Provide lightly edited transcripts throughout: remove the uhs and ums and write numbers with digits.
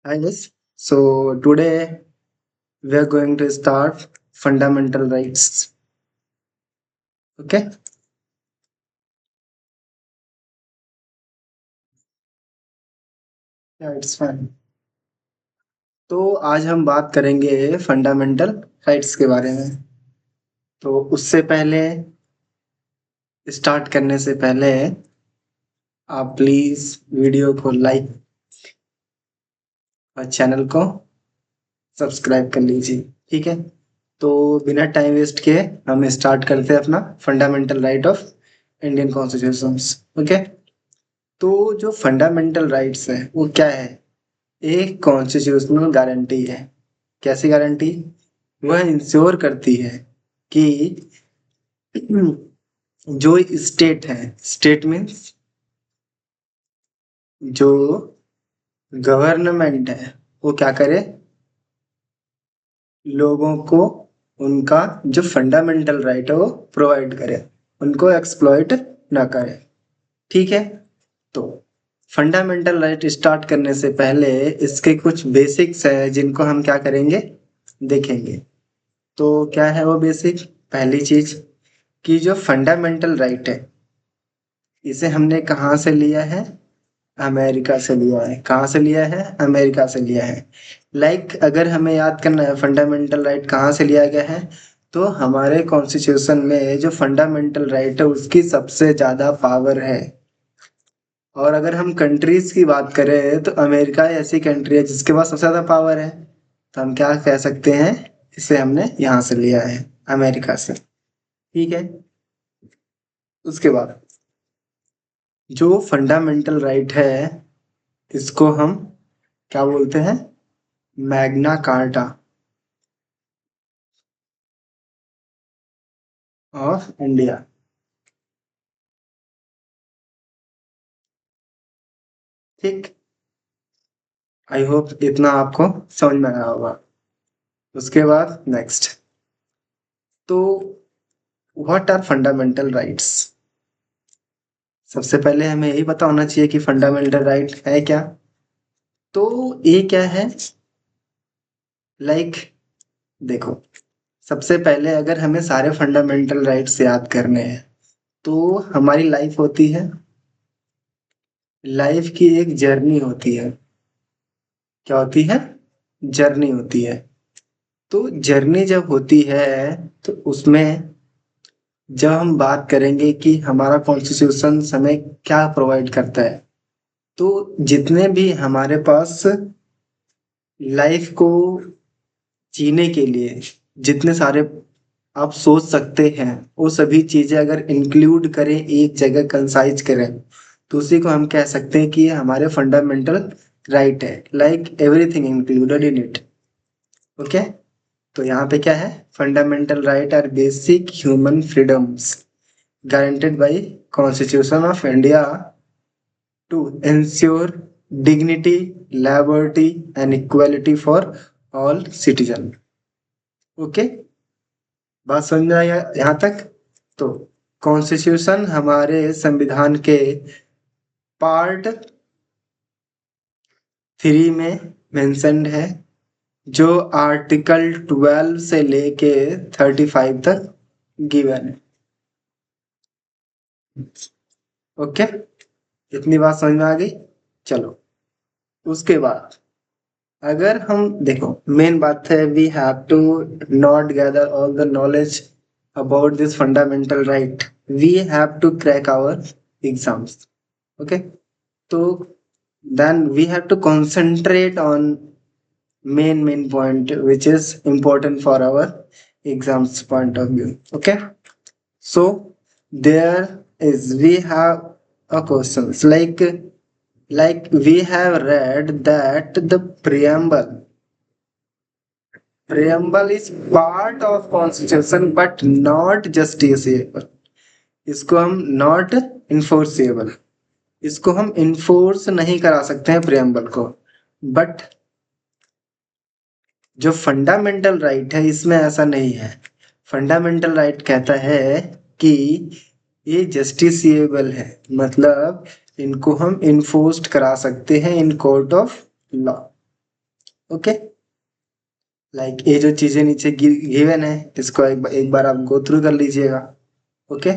Hi guys. So today we are going to start fundamental rights. Okay? Yeah, it's fine. तो आज हम बात करेंगे फंडामेंटल राइट्स के बारे में। तो उससे पहले स्टार्ट करने से पहले आप प्लीज वीडियो को लाइक और चैनल को सब्सक्राइब कर लीजिए। ठीक है? तो बिना टाइम वेस्ट किए हम स्टार्ट करते हैं अपना fundamental right of Indian constitutions. Okay? तो जो फंडामेंटल राइट्स है वो क्या है? एक कॉन्स्टिट्यूशनल गारंटी है। कैसी गारंटी? वह इंश्योर करती है कि जो स्टेट है, स्टेट मीन्स जो गवर्नमेंट है, वो क्या करे? लोगों को उनका जो फंडामेंटल राइट है वो प्रोवाइड करे, उनको एक्सप्लॉइट ना करे। ठीक है? तो फंडामेंटल राइट स्टार्ट करने से पहले इसके कुछ बेसिक्स है जिनको हम क्या करेंगे, देखेंगे। तो क्या है वो बेसिक? पहली चीज कि जो फंडामेंटल राइट है इसे हमने कहाँ से लिया है? अमेरिका से लिया है। कहाँ से लिया है? अमेरिका से लिया है। अगर हमें याद करना है फंडामेंटल राइट कहाँ से लिया गया है, तो हमारे कॉन्स्टिट्यूशन में जो फंडामेंटल राइट है उसकी सबसे ज्यादा पावर है। और अगर हम कंट्रीज की बात करें तो अमेरिका ऐसी कंट्री है जिसके पास सबसे ज्यादा पावर है। तो हम क्या कह सकते हैं, इसे हमने यहाँ से लिया है, अमेरिका से। ठीक है? उसके बाद जो फंडामेंटल राइट है इसको हम क्या बोलते हैं? Magna Carta of India. ठीक। आई होप इतना आपको समझ में आया होगा। उसके बाद नेक्स्ट, तो व्हाट आर फंडामेंटल राइट्स? सबसे पहले हमें यही पता होना चाहिए कि फंडामेंटल राइट है क्या। तो ये क्या है? लाइक देखो, सबसे पहले अगर हमें सारे फंडामेंटल राइट्स याद करने हैं तो हमारी लाइफ होती है, लाइफ की एक जर्नी होती है। क्या होती है? जर्नी होती है। तो जर्नी जब होती है तो उसमें जब हम बात करेंगे कि हमारा कॉन्स्टिट्यूशन हमें क्या प्रोवाइड करता है, तो जितने भी हमारे पास लाइफ को जीने के लिए जितने सारे आप सोच सकते हैं, वो सभी चीजें अगर इंक्लूड करें, एक जगह कंसाइज करें, तो उसी को हम कह सकते हैं कि ये हमारे फंडामेंटल राइट है। Everything included in it. Okay? तो यहाँ पे क्या है? Fundamental right are basic human freedoms guaranteed by Constitution of India to ensure dignity, liberty and equality for all citizen. Okay? बात समझ में आई यहाँ तक? तो कॉन्स्टिट्यूशन हमारे संविधान के पार्ट 3 में मेंशन्ड है, जो आर्टिकल 12 से लेके 35 तक गिवन है। ओके? इतनी बात समझ में आ गई? चलो, उसके बाद अगर हम देखो, मेन बात है we have to not gather all the knowledge about this fundamental right, we have to crack our exams. Okay? तो then we have to concentrate on main point which is important for our exams point of view. Okay? So there is we have a questions like we have read that the preamble is part of constitution but not justiciable. इसको हम not enforceable, इसको हम enforce नहीं करा सकते हैं preamble को। But जो फंडामेंटल राइट है इसमें ऐसा नहीं है। फंडामेंटल राइट कहता है कि ये जस्टिसिएबल है, मतलब इनको हम इन्फोर्स्ड करा सकते हैं in court of law. Okay, like ये जो चीजें नीचे गिवन है इसको एक बार आप गो थ्रू कर लीजिएगा। ओके,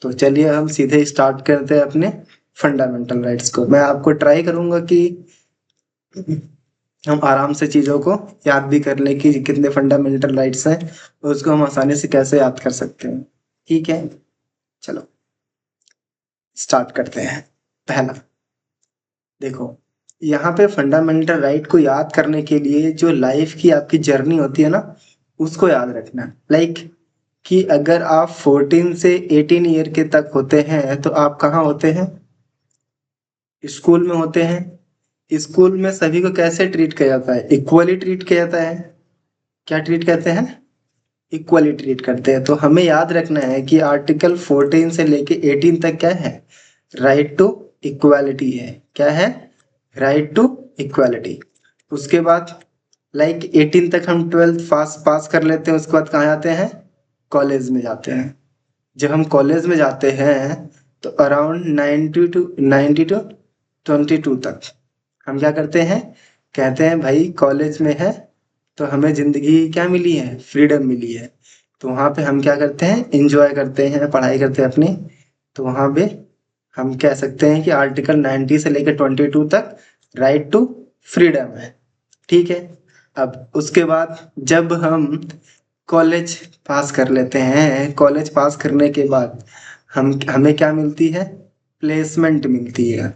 तो चलिए हम सीधे स्टार्ट करते हैं अपने फंडामेंटल राइट्स को। मैं आपको ट्राई करूंगा कि हम आराम से चीजों को याद भी कर लें कि कितने फंडामेंटल राइट्स हैं और उसको हम आसानी से कैसे याद कर सकते हैं। ठीक है, चलो स्टार्ट करते हैं। पहला देखो, यहाँ पे फंडामेंटल राइट को याद करने के लिए जो लाइफ की आपकी जर्नी होती है ना, उसको याद रखना। लाइक कि अगर आप 14 से 18 ईयर के तक होते हैं तो आप कहाँ होते हैं? स्कूल में होते हैं। स्कूल में सभी को कैसे ट्रीट किया जाता है? इक्वली ट्रीट किया जाता है। क्या ट्रीट करते हैं? इक्वली ट्रीट करते हैं। तो हमें याद रखना है कि आर्टिकल 14 से लेके 18 तक क्या है? राइट टू इक्वालिटी है। क्या है? Right to equality. उसके बाद लाइक 18 तक हम 12th पास कर लेते हैं। उसके बाद कहाँ जाते हैं? कॉलेज में जाते हैं। जब हम कॉलेज में जाते हैं तो अराउंड 90 टू 22 तक हम क्या करते हैं? कहते हैं भाई कॉलेज में है तो हमें जिंदगी क्या मिली है? फ्रीडम मिली है। तो वहाँ पे हम क्या करते हैं? इंजॉय करते हैं, पढ़ाई करते हैं अपनी। तो वहाँ पे हम कह सकते हैं कि आर्टिकल 90 से लेकर 22 तक राइट टू फ्रीडम है। ठीक है, अब उसके बाद जब हम कॉलेज पास कर लेते हैं, कॉलेज पास करने के बाद हमें क्या मिलती है? प्लेसमेंट मिलती है।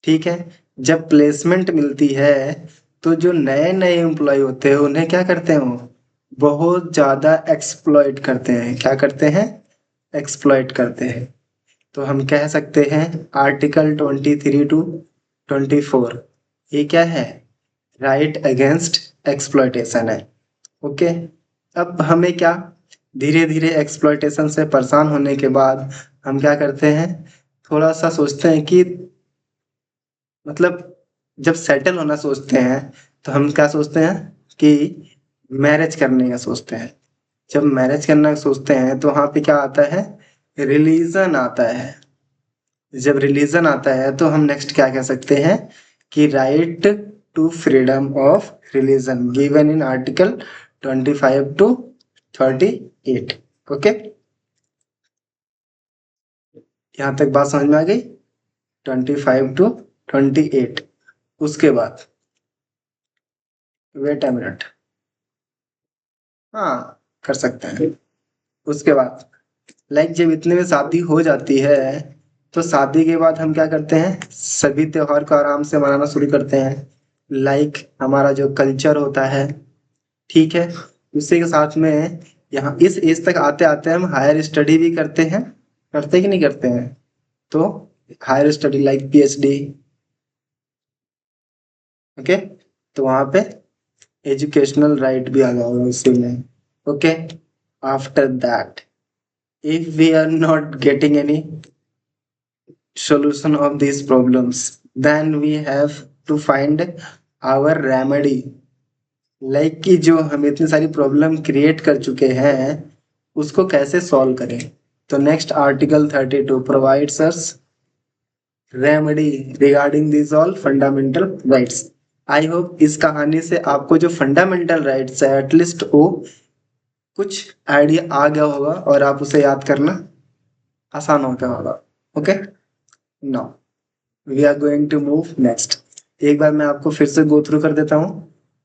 ठीक है, जब प्लेसमेंट मिलती है तो जो नए नए एम्प्लॉय होते हैं उन्हें क्या करते हैं? वो बहुत ज़्यादा एक्सप्लॉइट करते हैं। क्या करते हैं? एक्सप्लॉइट करते हैं। तो हम कह सकते हैं आर्टिकल 23 टू 24 ये क्या है? राइट अगेंस्ट एक्सप्लॉइटेशन है। ओके, अब हमें क्या, धीरे धीरे एक्सप्लॉइटेशन से परेशान होने के बाद हम क्या करते हैं? थोड़ा सा सोचते हैं कि मतलब जब सेटल होना सोचते हैं तो हम क्या सोचते हैं कि मैरिज करने का सोचते हैं। जब मैरिज करना सोचते हैं तो वहाँ पे क्या आता है? रिलीजन आता है। जब रिलीजन आता है तो हम नेक्स्ट क्या कह सकते हैं कि right to freedom of religion given in article 25 to 38। Okay, यहाँ तक बात समझ में आ गई? 25 टू 28। उसके बाद वेट अ मिनट, हाँ कर सकते हैं। उसके बाद लाइक जब इतने में शादी हो जाती है तो शादी के बाद हम क्या करते हैं? सभी त्योहार को आराम से मनाना शुरू करते हैं। लाइक हमारा जो कल्चर होता है, ठीक है, उसी के साथ में यहाँ इस एज तक आते आते हम हायर स्टडी भी करते हैं। करते कि नहीं करते हैं? तो higher study like PhD। Okay, तो वहाँ पे एजुकेशनल राइट भी आ गया होगा उसी में। Okay, after that if we are not getting any solution of these problems then we have to find our remedy। Like कि जो हम इतनी सारी प्रॉब्लम क्रिएट कर चुके हैं उसको कैसे सॉल्व करें। तो next article 32 provides us remedy regarding this all fundamental rights. I hope इस कहानी से आपको जो फंडामेंटल राइट्स है एटलीस्ट वो कुछ आइडिया आ गया होगा और आप उसे याद करना आसान हो गया होगा। Okay, now we are going to move next. एक बार मैं आपको फिर से गो थ्रू कर देता हूँ।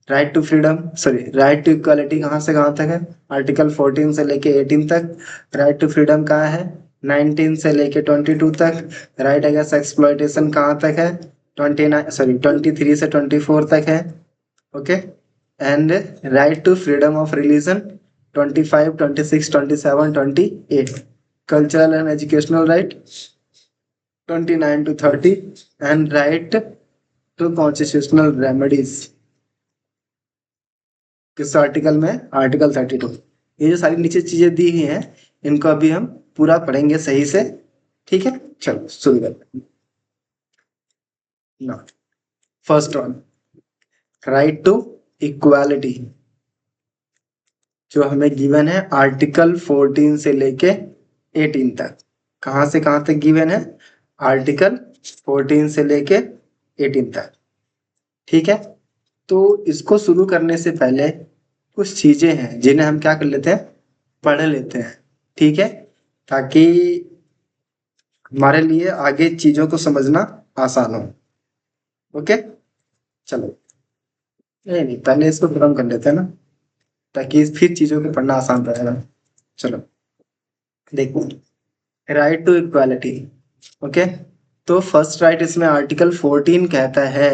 Right to freedom, sorry right to equality कहाँ से कहाँ तक है? आर्टिकल 14 से लेके 18 तक। राइट टू फ्रीडम कहाँ है? 19 से लेके 22 तक। राइट अगेंस्ट एक्सप्लॉइटेशन कहाँ तक है? 23 से 24 तक है। Okay, and right to freedom of religion 25, 26, 27, 28। Cultural and educational right 29 to 30 and right to constitutional remedies किस आर्टिकल में? आर्टिकल 32। ये जो सारी नीचे चीजें दी हुई हैं इनको अभी हम पूरा पढ़ेंगे सही से। ठीक है, चलो शुरू करते हैं। ना first one, right to equality जो हमें गिवन है आर्टिकल 14 से लेके 18 तक। कहाँ से कहाँ तक गिवन है? आर्टिकल 14 से लेके 18 तक। ठीक है, तो इसको शुरू करने से पहले कुछ चीजें हैं जिन्हें हम क्या कर लेते हैं, पढ़ लेते हैं, ठीक है, ताकि हमारे लिए आगे चीजों को समझना आसान हो। ओके, चलो, नहीं नहीं, पहले इसको खत्म कर लेते हैं ना, ताकि फिर चीजों को पढ़ना आसान रहेगा। चलो देखो, राइट टू इक्वालिटी। ओके, तो फर्स्ट राइट इसमें आर्टिकल 14 कहता है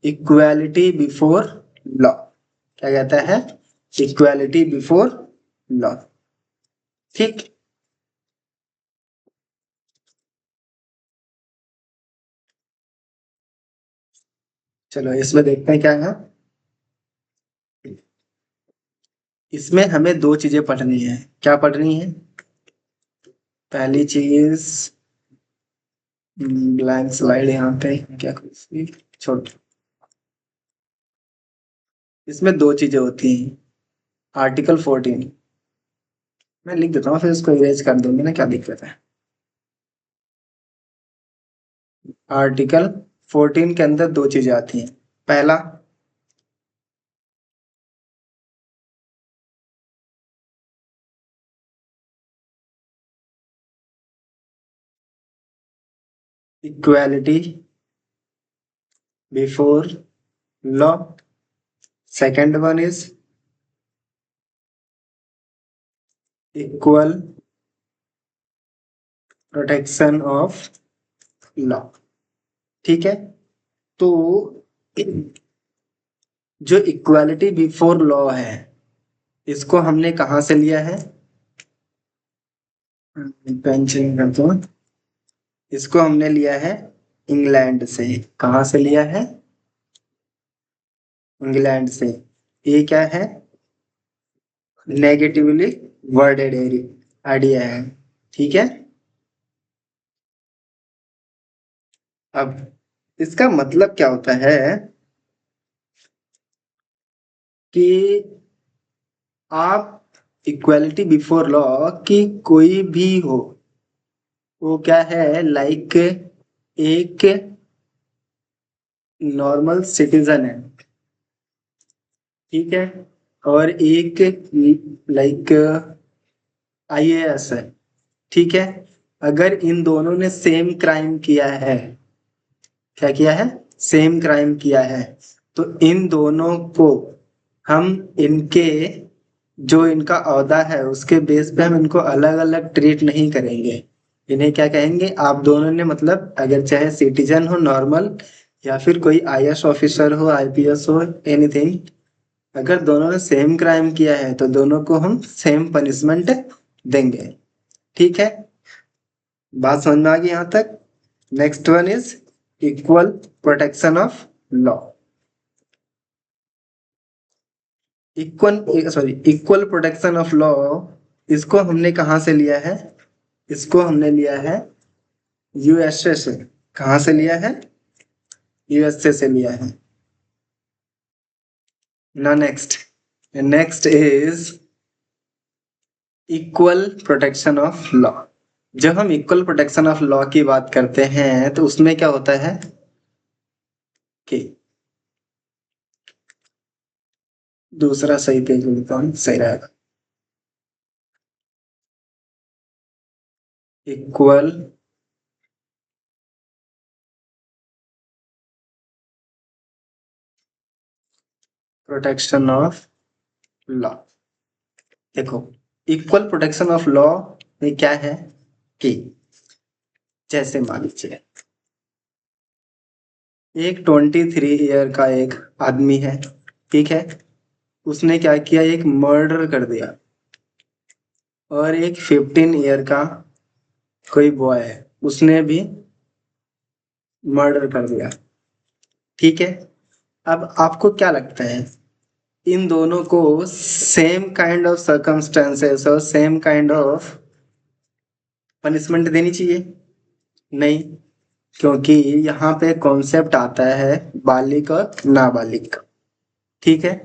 इक्वालिटी बिफोर लॉ। क्या कहता है? Equality before law. ठीक, चलो इसमें देखते हैं क्या है। इसमें हमें दो चीजें पढ़नी है। क्या पढ़नी है? पहली चीज, ब्लैंक स्लाइड यहाँ पे क्या कुछ छोड़, इसमें दो चीजें होती हैं। आर्टिकल 14 मैं लिख देता हूँ, फिर उसको इरेज कर दूंगी ना, क्या दिक्कत है। आर्टिकल 14 के अंदर दो चीजें आती हैं। पहला, equality before law. Second one is equal protection of law. ठीक है, तो जो इक्वालिटी बिफोर लॉ है, इसको हमने कहाँ से लिया है? पेन चेंज कर दो। इसको हमने लिया है इंग्लैंड से। कहाँ से लिया है? इंग्लैंड से। ये क्या है? नेगेटिवली वर्डेड आइडिया है। ठीक है, अब इसका मतलब क्या होता है कि आप इक्वालिटी बिफोर लॉ की कोई भी हो, वो क्या है, लाइक एक नॉर्मल सिटीजन है, ठीक है, और एक लाइक आईएएस है, ठीक है। अगर इन दोनों ने सेम क्राइम किया है, क्या किया है? सेम क्राइम किया है, तो इन दोनों को हम इनके जो इनका ओहदा है उसके बेस पे हम इनको अलग अलग ट्रीट नहीं करेंगे। इन्हें क्या कहेंगे? आप दोनों ने मतलब अगर चाहे सिटीजन हो नॉर्मल, या फिर कोई आईएएस ऑफिसर हो, आईपीएस हो, एनीथिंग, अगर दोनों ने सेम क्राइम किया है तो दोनों को हम सेम पनिशमेंट देंगे। ठीक है, बात समझ में आ गई यहाँ तक? Next one is equal protection of law. Equal protection of law, इसको हमने कहाँ से लिया है? इसको हमने लिया है यूएसए से। कहाँ से लिया है? यूएसए से लिया है ना। Next, next is equal protection of law. जब हम इक्वल प्रोटेक्शन ऑफ लॉ की बात करते हैं तो उसमें क्या होता है कि दूसरा सही पेज लिखता हूँ, सही रहेगा। Equal protection of law. देखो, इक्वल प्रोटेक्शन ऑफ लॉ में क्या है कि जैसे मान लीजिए एक 23 ईयर का एक आदमी है, ठीक है, उसने क्या किया, एक मर्डर कर दिया, और एक 15 ईयर का कोई बॉय है, उसने भी मर्डर कर दिया। ठीक है, अब आपको क्या लगता है, इन दोनों को सेम काइंड ऑफ सर्कमस्टेंसेस और सेम काइंड ऑफ पनिशमेंट देनी चाहिए? नहीं, क्योंकि यहाँ पे कॉन्सेप्ट आता है बालिग और नाबालिग का। ठीक है,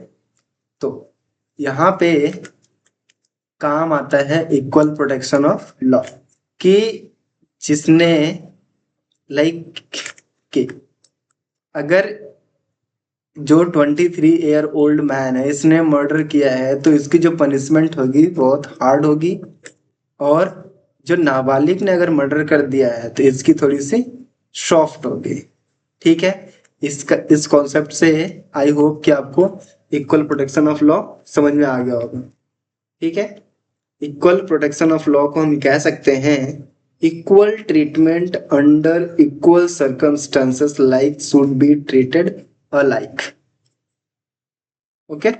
तो यहाँ पे काम आता है इक्वल प्रोटेक्शन ऑफ लॉ, कि जिसने लाइक कि अगर जो 23 ईयर ओल्ड मैन है, इसने मर्डर किया है, तो इसकी जो पनिशमेंट होगी बहुत हार्ड होगी। और जो नाबालिग ने अगर मर्डर कर दिया है तो इसकी थोड़ी सी सॉफ्ट होगी। ठीक है, इस कॉन्सेप्ट से आई होप कि आपको इक्वल प्रोटेक्शन ऑफ लॉ समझ में आ गया होगा। ठीक है, इक्वल प्रोटेक्शन ऑफ लॉ को हम कह सकते हैं equal treatment under equal circumstances like should be treated alike. Okay,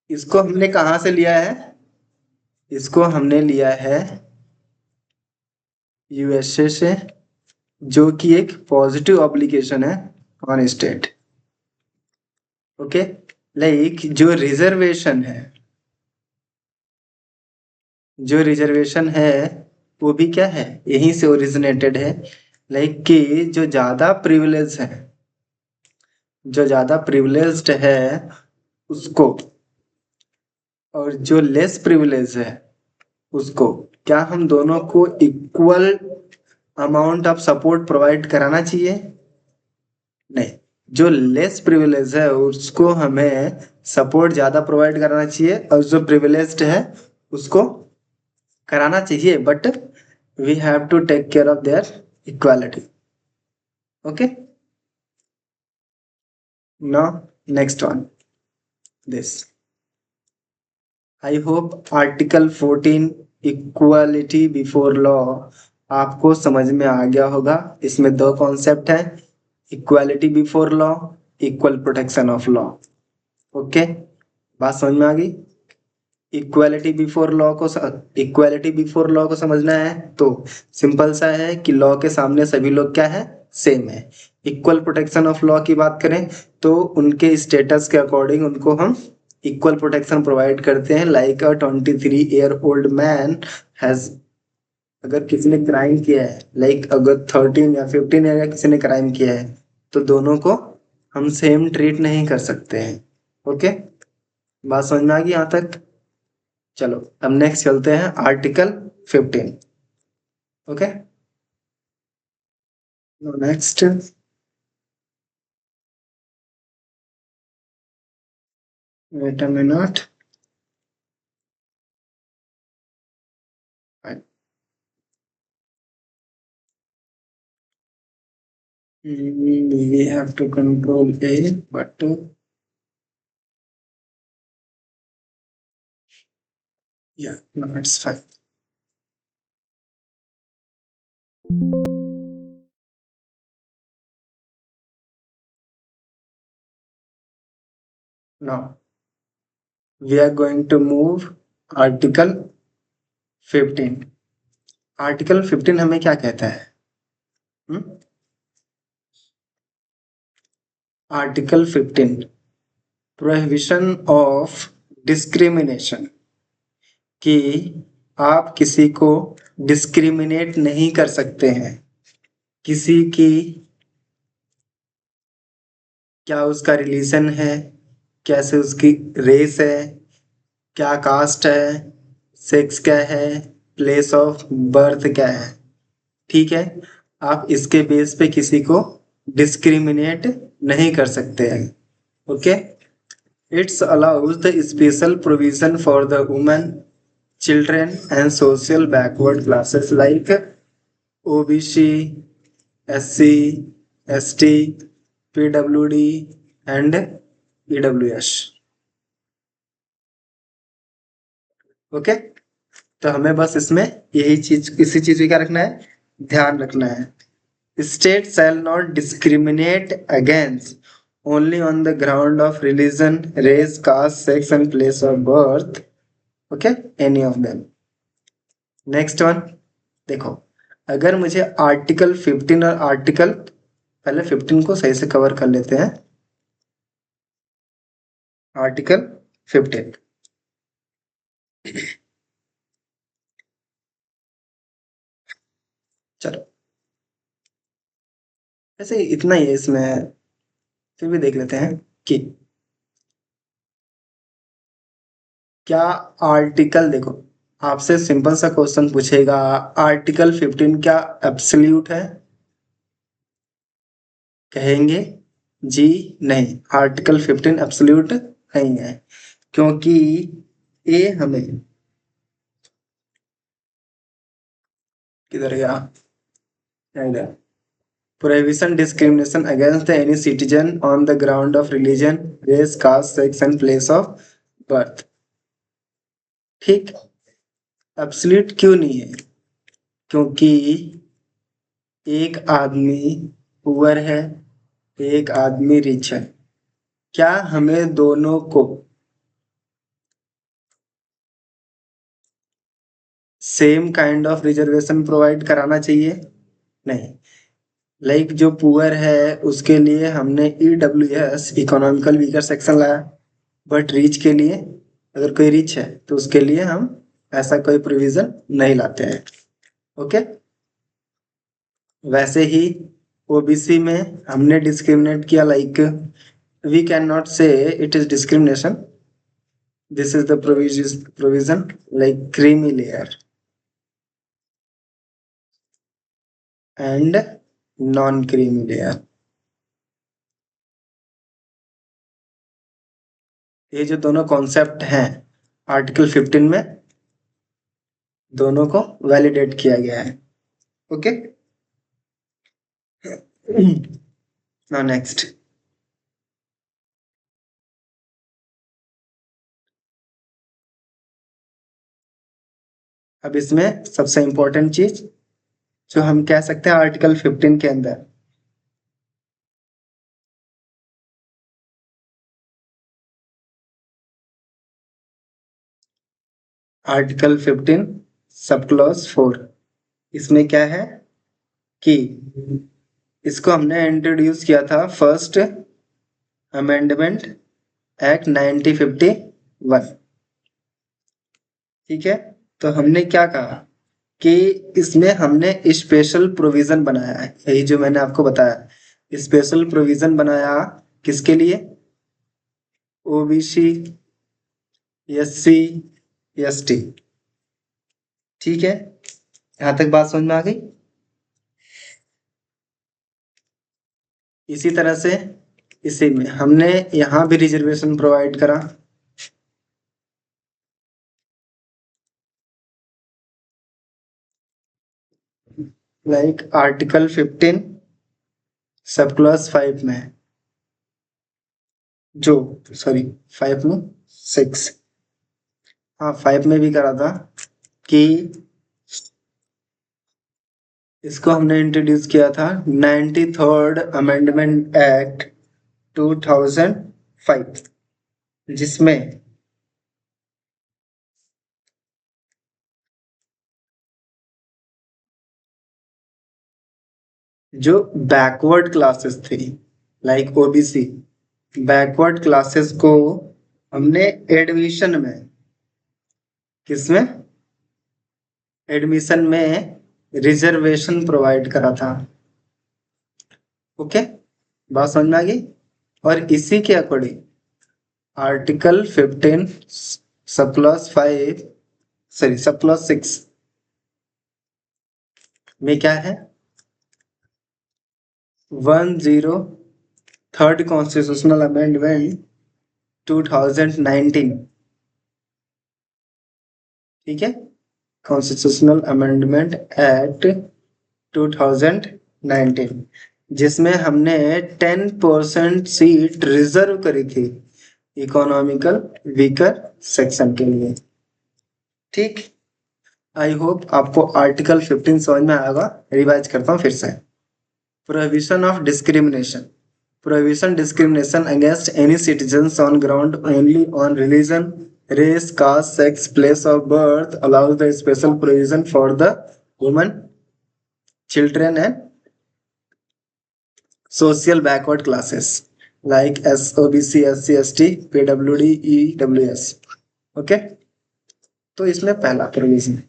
इसको हमने कहां से लिया है? इसको हमने लिया है यूएसए से, जो कि एक पॉजिटिव ऑब्लिगेशन है ऑन स्टेट। ओके, लाइक जो रिजर्वेशन है, जो रिजर्वेशन है वो भी क्या है, यहीं से ओरिजिनेटेड है। लाइक कि जो ज्यादा प्रिविलेज है, जो ज्यादा प्रिविलेज्ड है उसको, और जो लेस प्रिविलेज है उसको, क्या हम दोनों को equal amount of support provide कराना चाहिए? नहीं, जो लेस प्रिविलेज है उसको हमें सपोर्ट ज्यादा प्रोवाइड कराना चाहिए, और जो प्रिविलेज्ड है उसको कराना चाहिए, but we have to take care of their equality. Okay, now next one, this I hope article 14 equality before law आपको समझ में आ गया होगा। इसमें दो कॉन्सेप्ट है, equality before law, equal protection of law. Okay, बात समझ में आ गई? इक्वालिटी बिफोर लॉ को समझना है तो सिंपल सा है कि लॉ के सामने सभी लोग क्या है, सेम है। इक्वल प्रोटेक्शन ऑफ लॉ की बात करें तो उनके स्टेटस के अकॉर्डिंग उनको हम इक्वल प्रोटेक्शन प्रोवाइड करते हैं। Like a 23 year old man has, अगर किसी ने क्राइम किया है, लाइक अगर 13 या 15 ईयर का किसी ने क्राइम किया है, तो दोनों को हम सेम ट्रीट नहीं कर सकते हैं। ओके, बात समझ में आ गई यहाँ तक? चलो अब नेक्स्ट चलते हैं article 15। Okay, next, wait a minute, we have to control A, but yeah, no, it's fine. Now we are going to move article 15। Article 15 हमें क्या कहता है? आर्टिकल 15 प्रोहिबिशन ऑफ डिस्क्रिमिनेशन, कि आप किसी को डिस्क्रिमिनेट नहीं कर सकते हैं। किसी की क्या उसका रिलीजन है, कैसे उसकी रेस है, क्या कास्ट है, सेक्स क्या है, प्लेस ऑफ बर्थ क्या है। ठीक है, आप इसके बेस पे किसी को डिस्क्रिमिनेट नहीं कर सकते हैं। Okay, it's allows the special provision for the women, children and social backward classes like OBC, SC, ST, PWD and EWS. Okay, तो हमें बस इसमें यही चीज, इसी चीज को क्या रखना है, ध्यान रखना है। State shall not discriminate against only on the ground of religion, race, caste, sex and place of birth. Okay, any of them. Next one देखो, अगर मुझे आर्टिकल 15 और आर्टिकल, पहले 15 को सही से कवर कर लेते हैं। आर्टिकल 15, चलो ऐसे इतना ही है इसमें, फिर भी देख लेते हैं कि क्या आर्टिकल, देखो आपसे सिंपल सा क्वेश्चन पूछेगा, आर्टिकल 15 क्या एब्सोल्यूट है? कहेंगे जी नहीं, आर्टिकल 15 एब्सोल्यूट नहीं है, क्योंकि ये हमें किधर गया, इधर, prohibition discrimination against any citizen on the ground of religion, race, caste, sex and place of birth। ठीक, एब्सोल्यूट क्यों नहीं है? क्योंकि एक आदमी पुअर है, एक आदमी रिच है, क्या हमें दोनों को same kind of reservation provide कराना चाहिए? नहीं। लाइक जो पुअर है उसके लिए हमने EWS इकोनॉमिकल वीकर सेक्शन लाया, बट रिच के लिए, अगर कोई रिच है तो उसके लिए हम ऐसा कोई प्रोविजन नहीं लाते हैं। ओके, वैसे ही ओबीसी में हमने डिस्क्रिमिनेट किया, लाइक वी कैन नॉट से it is discrimination, this is the provision like creamy layer and non creamy layer. ये जो दोनों कॉन्सेप्ट हैं आर्टिकल 15 में, दोनों को वैलिडेट किया गया है। ओके, नाउ नेक्स्ट, अब इसमें सबसे इंपॉर्टेंट चीज जो हम कह सकते हैं आर्टिकल 15 के अंदर, आर्टिकल 15 सब क्लॉज 4, इसमें क्या है कि इसको हमने इंट्रोड्यूस किया था फर्स्ट अमेंडमेंट एक्ट 1951। ठीक है, तो हमने क्या कहा कि इसमें हमने स्पेशल प्रोविजन बनाया है, यही जो मैंने आपको बताया, स्पेशल प्रोविजन बनाया किसके लिए? OBC, SC, ST. ठीक है, यहां तक बात समझ में आ गई? इसी तरह से इसी में हमने यहाँ भी रिजर्वेशन प्रोवाइड करा, लाइक आर्टिकल 15 सब क्लॉज 5 में, जो सॉरी 5 में 6, हाँ 5 में भी करा था कि इसको हमने इंट्रोड्यूस किया था 93rd अमेंडमेंट एक्ट 2005, जिसमें जो बैकवर्ड क्लासेस थी लाइक ओबीसी, बैकवर्ड क्लासेस को हमने एडमिशन में, किसमें? एडमिशन में रिजर्वेशन प्रोवाइड करा था। ओके, बात समझ में आ गई? और इसी के according article 15 sub clause 5, sorry sub clause 6 में क्या है? 103rd constitutional amendment 2019। ठीक है, कॉन्स्टिट्यूशनल अमेंडमेंट एक्ट 2019, जिसमें हमने 10% सीट रिजर्व करी थी इकोनॉमिकल वीकर सेक्शन के लिए। ठीक, आई होप आपको आर्टिकल 15 समझ में आएगा। रिवाइज करता हूँ फिर से। Prohibition of discrimination, prohibition discrimination against any citizens on ground only on religion, race, caste, sex, place of birth, allows the special provision for the women, children and social backward classes like SOBC, SC, ST, PWD, EWS। Okay, तो इसमें पहला provision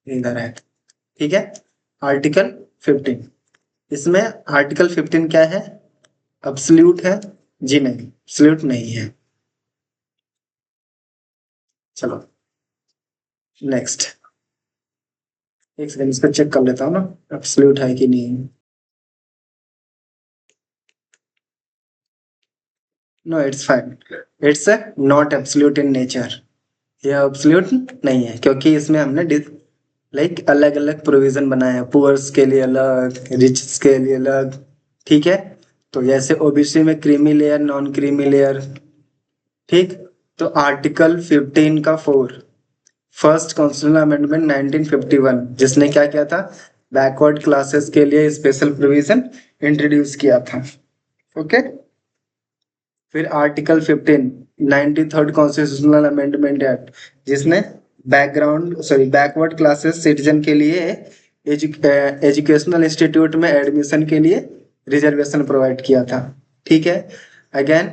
इधर है। ठीक है, article 15, इसमें article 15 क्या है? अब्सोल्यूट है? जी नहीं, अब्सोल्यूट नहीं है। चलो नेक्स्ट, एक सेकंड इसको चेक कर लेता हूँ ना एब्सोल्यूट है कि नहीं। No it's fine, it's not absolute in nature, ये एब्सोल्यूट नहीं है क्योंकि इसमें हमने लाइक अलग अलग प्रोविजन बनाए हैं, पुअर्स के लिए अलग, रिच के लिए अलग, ठीक है। तो जैसे ओबीसी में creamy layer, non creamy layer, ठीक। तो आर्टिकल 15 का 4, फर्स्ट कॉन्स्टिट्यूशनल अमेंडमेंट 1951, जिसने क्या किया था, बैकवर्ड क्लासेस के लिए स्पेशल प्रोविजन इंट्रोड्यूस किया था, ओके। फिर article 15 93rd constitutional amendment act, जिसने बैकवर्ड क्लासेस सिटीजन के लिए एजुकेशनल इंस्टीट्यूट में एडमिशन के लिए रिजर्वेशन प्रोवाइड किया था, ठीक है। Again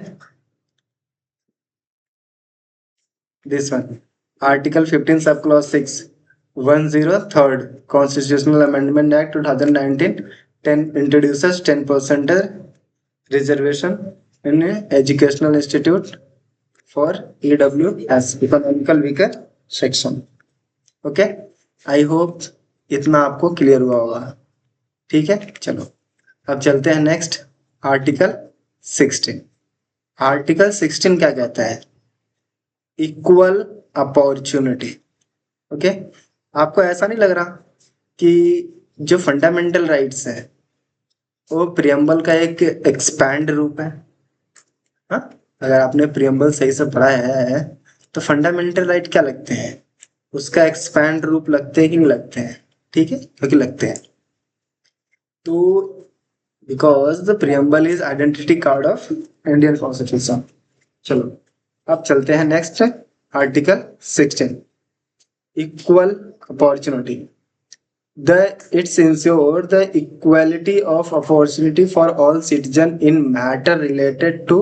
this one, article 15 sub clause 6, 103rd constitutional amendment act 2019 10 introduces 10% reservation in educational institute for EWS, economical weaker section, okay. I hope इतना आपको क्लियर हुआ होगा, ठीक है। चलो अब चलते हैं नेक्स्ट, आर्टिकल 16। आर्टिकल 16 क्या कहता है, इक्वल अपॉर्चुनिटी, ओके। आपको ऐसा नहीं लग रहा कि जो फंडामेंटल राइट्स है वो प्रियम्बल का एक एक्सपैंड रूप है, हाँ। अगर आपने प्रियम्बल सही से पढ़ा है तो फंडामेंटल राइट क्या लगते हैं, उसका एक्सपैंड रूप लगते हैं कि नहीं लगते हैं, ठीक है, क्योंकि लगते हैं। तो because the preamble is identity card of Indian constitution. चलो अब चलते हैं next, article 16, equal opportunity. The it's ensure the equality of opportunity for all citizen in matter related to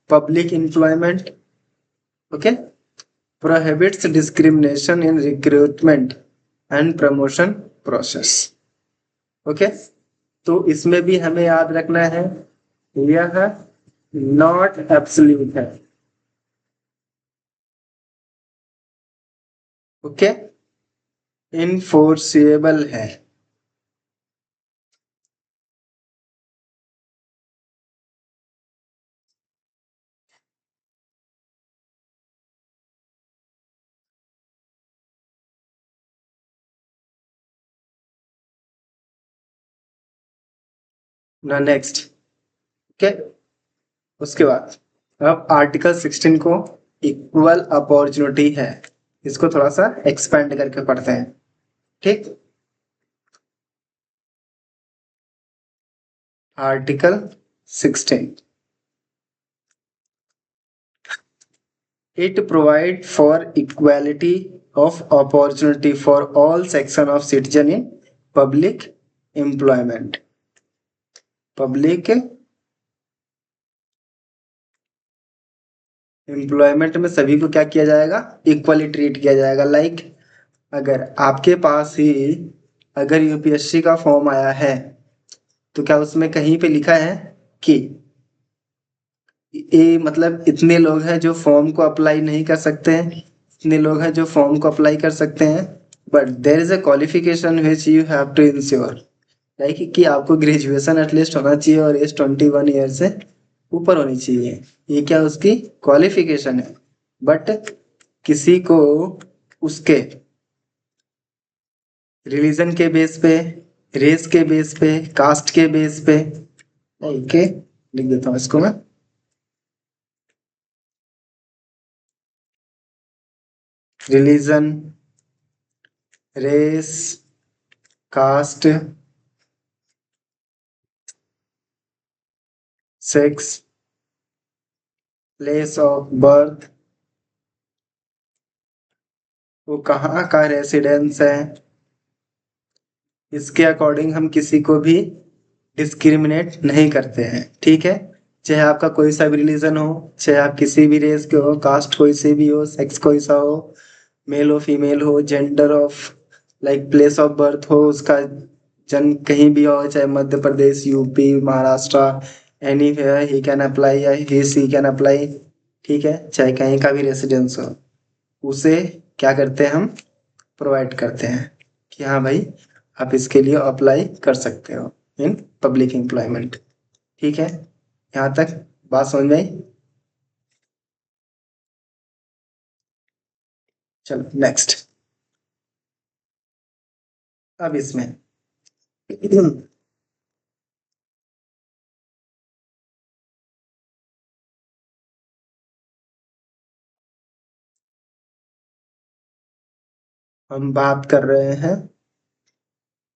public employment, okay, prohibits discrimination in recruitment and promotion process, okay। तो इसमें भी हमें याद रखना है यह नॉट एब्सोल्यूट है, okay, enforceable है। ना नेक्स्ट, ओके। उसके बाद अब आर्टिकल 16 को इक्वल अपॉर्चुनिटी है, इसको थोड़ा सा एक्सपेंड करके पढ़ते हैं, ठीक। Article 16, it provide for equality of opportunity for all section of citizen in public employment, public employment में सभी को क्या किया जाएगा, इक्वली ट्रीट किया जाएगा। लाइक अगर आपके पास ही अगर यूपीएससी का फॉर्म आया है तो क्या उसमें कहीं पे लिखा है कि ये मतलब इतने लोग हैं जो फॉर्म को अप्लाई नहीं कर सकते हैं, इतने लोग हैं जो फॉर्म को अप्लाई कर सकते हैं, but there is a qualification which you have to ensure, like कि आपको ग्रेजुएशन एटलीस्ट होना चाहिए और एज 21 ईयर से ऊपर होनी चाहिए, ये क्या उसकी क्वालिफिकेशन है। बट किसी को उसके रिलीजन के बेस पे, रेस के बेस पे, कास्ट के बेस पे, ओके, लिख देता हूँ इसको मैं, religion, race, caste, sex, place of birth, वो कहाँ का रेसिडेंस है, इसके अकॉर्डिंग हम किसी को भी डिस्क्रिमिनेट नहीं करते हैं, ठीक है। चाहे आपका कोई सा भी रिलीजन हो, चाहे आप किसी भी रेस के हो, कास्ट कोई से भी हो, सेक्स कोई सा हो, मेल हो फीमेल हो, gender of like place of birth हो, उसका जन्म कहीं भी हो, चाहे Madhya Pradesh, UP, Maharashtra, anywhere he can apply या ही सी कैन अप्लाई, ठीक है। चाहे कहीं का भी रेसिडेंस हो, उसे क्या करते हैं हम, प्रोवाइड करते हैं कि हाँ भाई आप इसके लिए अप्लाई कर सकते हो इन पब्लिक एम्प्लॉयमेंट, ठीक है। यहाँ तक बात समझ में आई। चलो नेक्स्ट। अब इसमें हम बात कर रहे हैं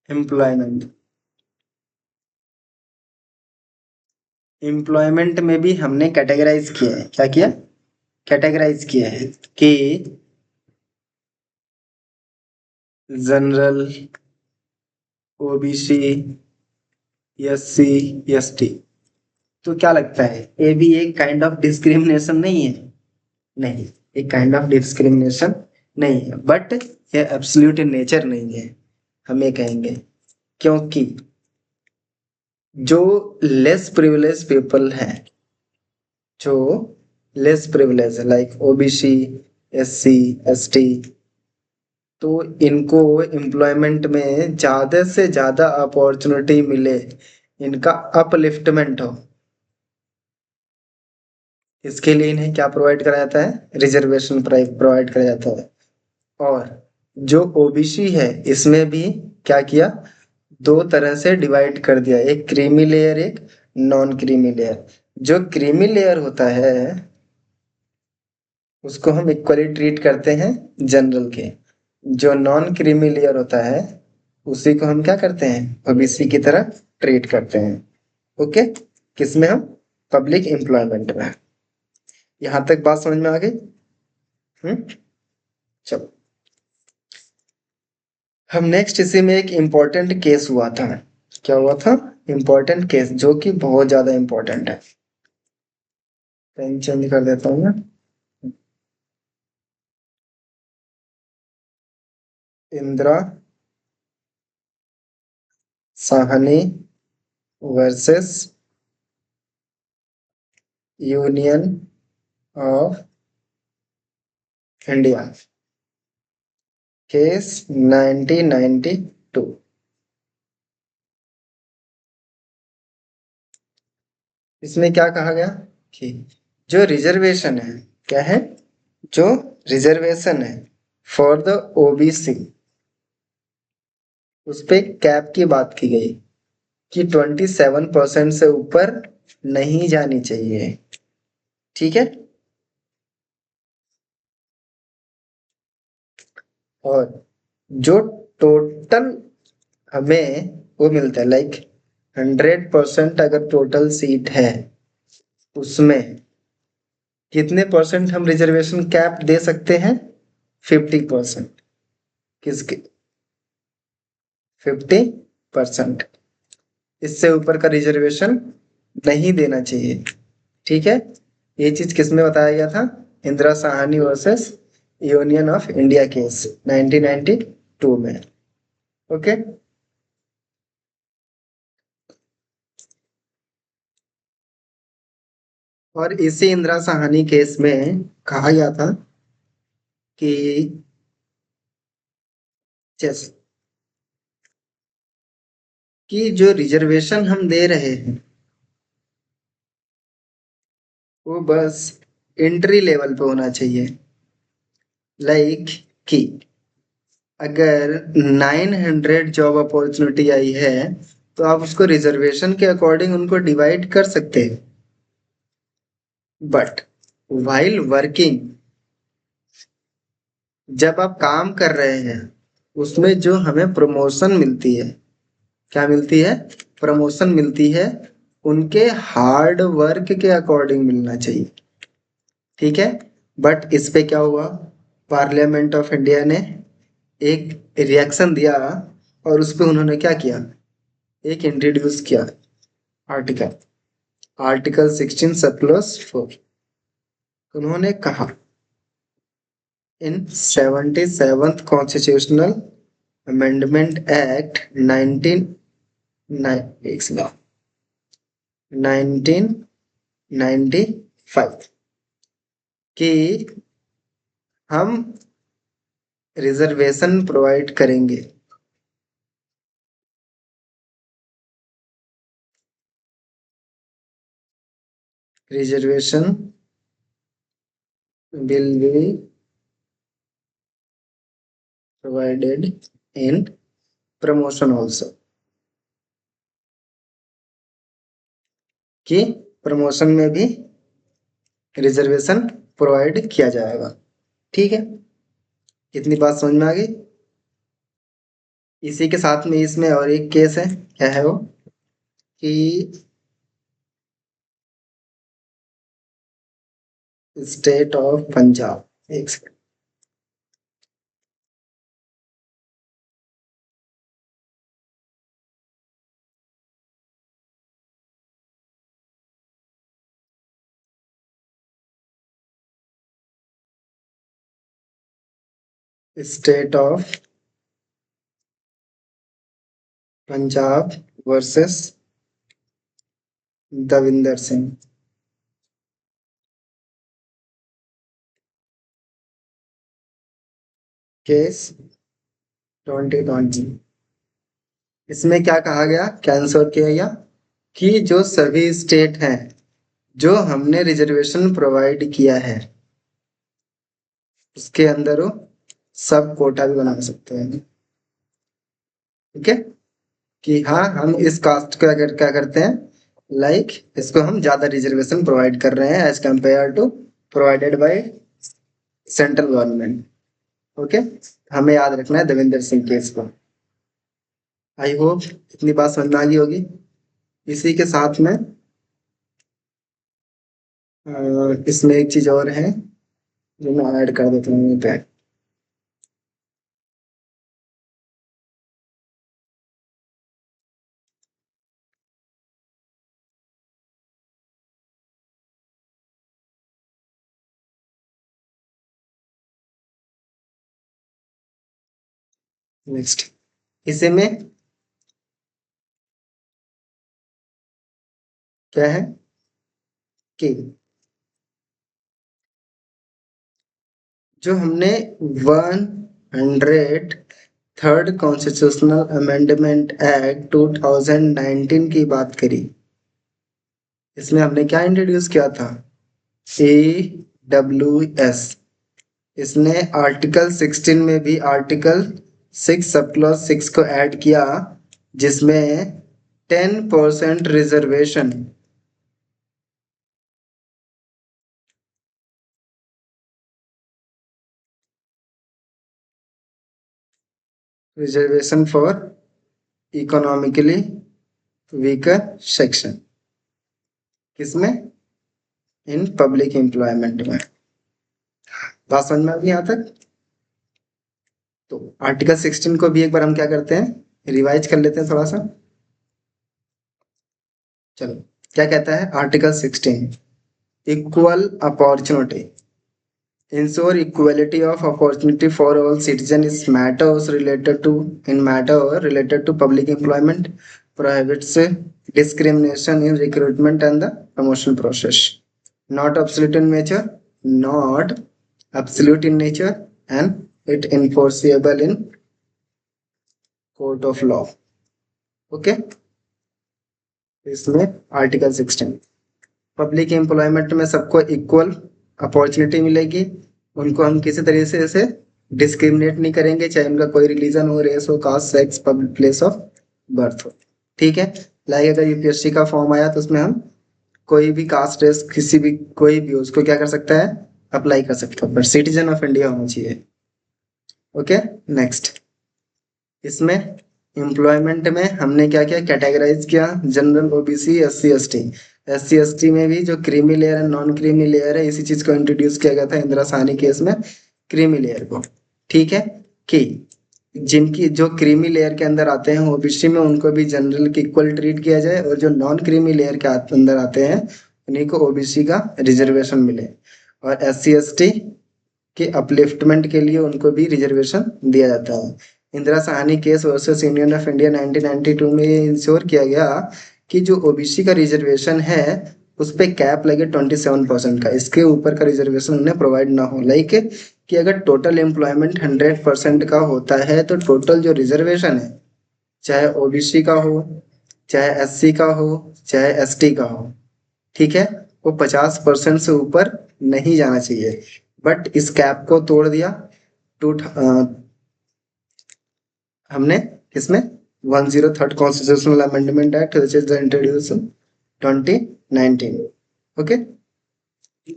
एम्प्लॉयमेंट। एम्प्लॉयमेंट में भी हमने कैटेगराइज किया है। क्या किया? कैटेगराइज किया है कि जनरल, ओबीसी, एससी, एसटी। तो क्या लगता है, ये भी एक काइंड ऑफ डिस्क्रिमिनेशन नहीं है? नहीं, एक काइंड ऑफ डिस्क्रिमिनेशन नहीं है, बट ये एब्सोल्यूट इन नेचर नहीं है, हम ये कहेंगे। क्योंकि जो लेस प्रिविलेज पीपल हैं, जो लेस प्रिविलेज है लाइक ओबीसी, एससी, एसटी, तो इनको एम्प्लॉयमेंट में ज्यादा से ज्यादा अपॉर्चुनिटी मिले, इनका अपलिफ्टमेंट हो, इसके लिए इन्हें क्या प्रोवाइड कराया जाता है? रिजर्वेशन प्रोवाइड कराया जाता है। और जो ओबीसी है, इसमें भी क्या किया? दो तरह से डिवाइड कर दिया, एक क्रीमी लेयर, एक नॉन क्रीमी लेयर। जो क्रीमी लेयर होता है उसको हम इक्वली ट्रीट करते हैं जनरल के। जो नॉन क्रीमी लेयर होता है उसी को हम क्या करते हैं? ओबीसी की तरह ट्रीट करते हैं। ओके, किसमें? हम पब्लिक एम्प्लॉयमेंट में। यहां तक बात समझ में आ गई? हम्म, चलो। हम नेक्स्ट इसी में एक इम्पोर्टेंट केस हुआ था। क्या हुआ था? इम्पोर्टेंट केस, जो कि बहुत ज्यादा इम्पोर्टेंट है। पेन चेंज कर देता हूँ मैं। Indira Sahni versus union of India, case 1992। इसमें क्या कहा गया कि जो रिजर्वेशन है, क्या है? जो रिजर्वेशन है फॉर द ओबीसी, उस पे कैप की बात की गई कि 27% से ऊपर नहीं जानी चाहिए। ठीक है। और जो टोटल हमें वो मिलता है लाइक 100%, अगर टोटल सीट है उसमें कितने परसेंट हम रिजर्वेशन कैप दे सकते हैं? 50%। किसके? 50%। इससे ऊपर का रिजर्वेशन नहीं देना चाहिए। ठीक है। ये चीज किसमें बताया गया था? Indira Sahni versus union of India case 1992 में। ओके। और इसी इंदिरा साहनी केस में कहा गया था कि जैसे कि जो रिजर्वेशन हम दे रहे हैं वो बस एंट्री लेवल पे होना चाहिए। लाइक कि अगर 900 जॉब अपॉर्चुनिटी आई है तो आप उसको रिजर्वेशन के अकॉर्डिंग उनको डिवाइड कर सकते हैं। बट वाइल वर्किंग, जब आप काम कर रहे हैं उसमें जो हमें प्रमोशन मिलती है, क्या मिलती है? प्रमोशन मिलती है, उनके हार्ड वर्क के अकॉर्डिंग मिलना चाहिए। ठीक है। बट इस पे क्या हुआ? पार्लियामेंट ऑफ इंडिया ने एक रिएक्शन दिया और उस पे उन्होंने क्या किया? एक इंट्रोड्यूस किया आर्टिकल, आर्टिकल 16 सब क्लॉज 4। उन्होंने कहा इन 77th कॉन्स्टिट्यूशनल अमेंडमेंट एक्ट 1995 कि हम रिजर्वेशन प्रोवाइड करेंगे। Reservation will be provided in promotion also, कि प्रमोशन में भी रिजर्वेशन प्रोवाइड किया जाएगा। ठीक है, कितनी बात समझ में आ गई। इसी के साथ में इसमें और एक केस है, क्या है वो, कि स्टेट ऑफ पंजाब, एक second, state of Punjab versus Davinder Singh, case 2020। इसमें क्या कहा गया, क्या आंसर किया गया, कि जो सभी स्टेट हैं जो हमने रिजर्वेशन प्रोवाइड किया है उसके अंदर वो सब कोटा भी बना सकते हैं। ठीक है, कि हाँ हम इस कास्ट का क्या करते हैं, लाइक इसको हम ज्यादा रिजर्वेशन प्रोवाइड कर रहे हैं as compared to provided by central government. Okay, हमें याद रखना है देवेंद्र सिंह केस को। आई होप इतनी बात समझ में आ गई होगी। इसी के साथ में इसमें एक चीज और है जो मैं ऐड कर देता हूँ पे। नेक्स्ट, इसे में क्या है कि जो हमने 103rd कॉन्स्टिट्यूशनल अमेंडमेंट एक्ट 2019 की बात करी, इसमें हमने क्या इंट्रोड्यूस किया था, AWS। इसने आर्टिकल 16 में भी आर्टिकल 6 सब क्लॉज 6 को ऐड किया, जिसमें 10% reservation for economically weaker section, किसमें, इन पब्लिक एम्प्लॉयमेंट में। बात समझ में आ गई यहाँ तक। तो आर्टिकल 16 को भी एक बार हम क्या करते हैं, रिवाइज कर लेते हैं थोड़ा सा। चलो, क्या कहता है article 16, equal opportunity, ensure equality of opportunity for all citizens is matters related to public employment, prohibits discrimination in recruitment and the promotion process, not absolute in nature, not absolute in nature, and it enforceable in court of law। Okay, इसमें article 16, public employment में सबको equal opportunity मिलेगी, उनको हम किसी तरीके से discriminate नहीं करेंगे, चाहे उनका कोई रिलीजन हो, रेस हो, caste, sex, place of birth हो। ठीक है, लाइक अगर यूपीएससी का फॉर्म आया तो उसमें हम कोई भी कास्ट, रेस, किसी भी कोई भी उसको क्या कर सकता है, अप्लाई कर सकता है, पर सिटीजन ऑफ इंडिया होना चाहिए। ओके, नेक्स्ट, इसमें एम्प्लॉयमेंट में हमने क्या क्या कैटेगराइज किया, general, OBC, SC ST. SC ST में भी जो क्रीमी लेयर है, नॉन क्रीमी लेयर है, इसी चीज को इंट्रोड्यूस किया गया था इंदिरा साहनी केस में, क्रीमी लेयर को। ठीक है, कि जिनकी जो क्रीमी लेयर के अंदर आते हैं ओबीसी में, उनको भी जनरल की इक्वल ट्रीट किया जाए, और जो नॉन क्रीमी लेयर के अंदर आते हैं उन्हीं को ओबीसी का रिजर्वेशन मिले, और एससी एसटी के अपलिफ्टमेंट के लिए उनको भी रिजर्वेशन दिया जाता है। Indira Sahni case versus union of India 1992 में ये इंश्योर किया गया कि जो ओबीसी का रिजर्वेशन है उस पे कैप लगे 27% का, इसके ऊपर का रिजर्वेशन उन्हें प्रोवाइड ना हो। लाइक कि अगर टोटल एम्प्लॉयमेंट 100% का होता है तो टोटल जो रिजर्वेशन है, चाहे ओबीसी का हो, चाहे एससी का हो, चाहे एसटी का हो, ठीक है, वो 50% से ऊपर नहीं जाना चाहिए। बट इस कैप को तोड़ दिया, टू हमने किसमें 103rd constitutional amendment act which is introduce 2019। Okay,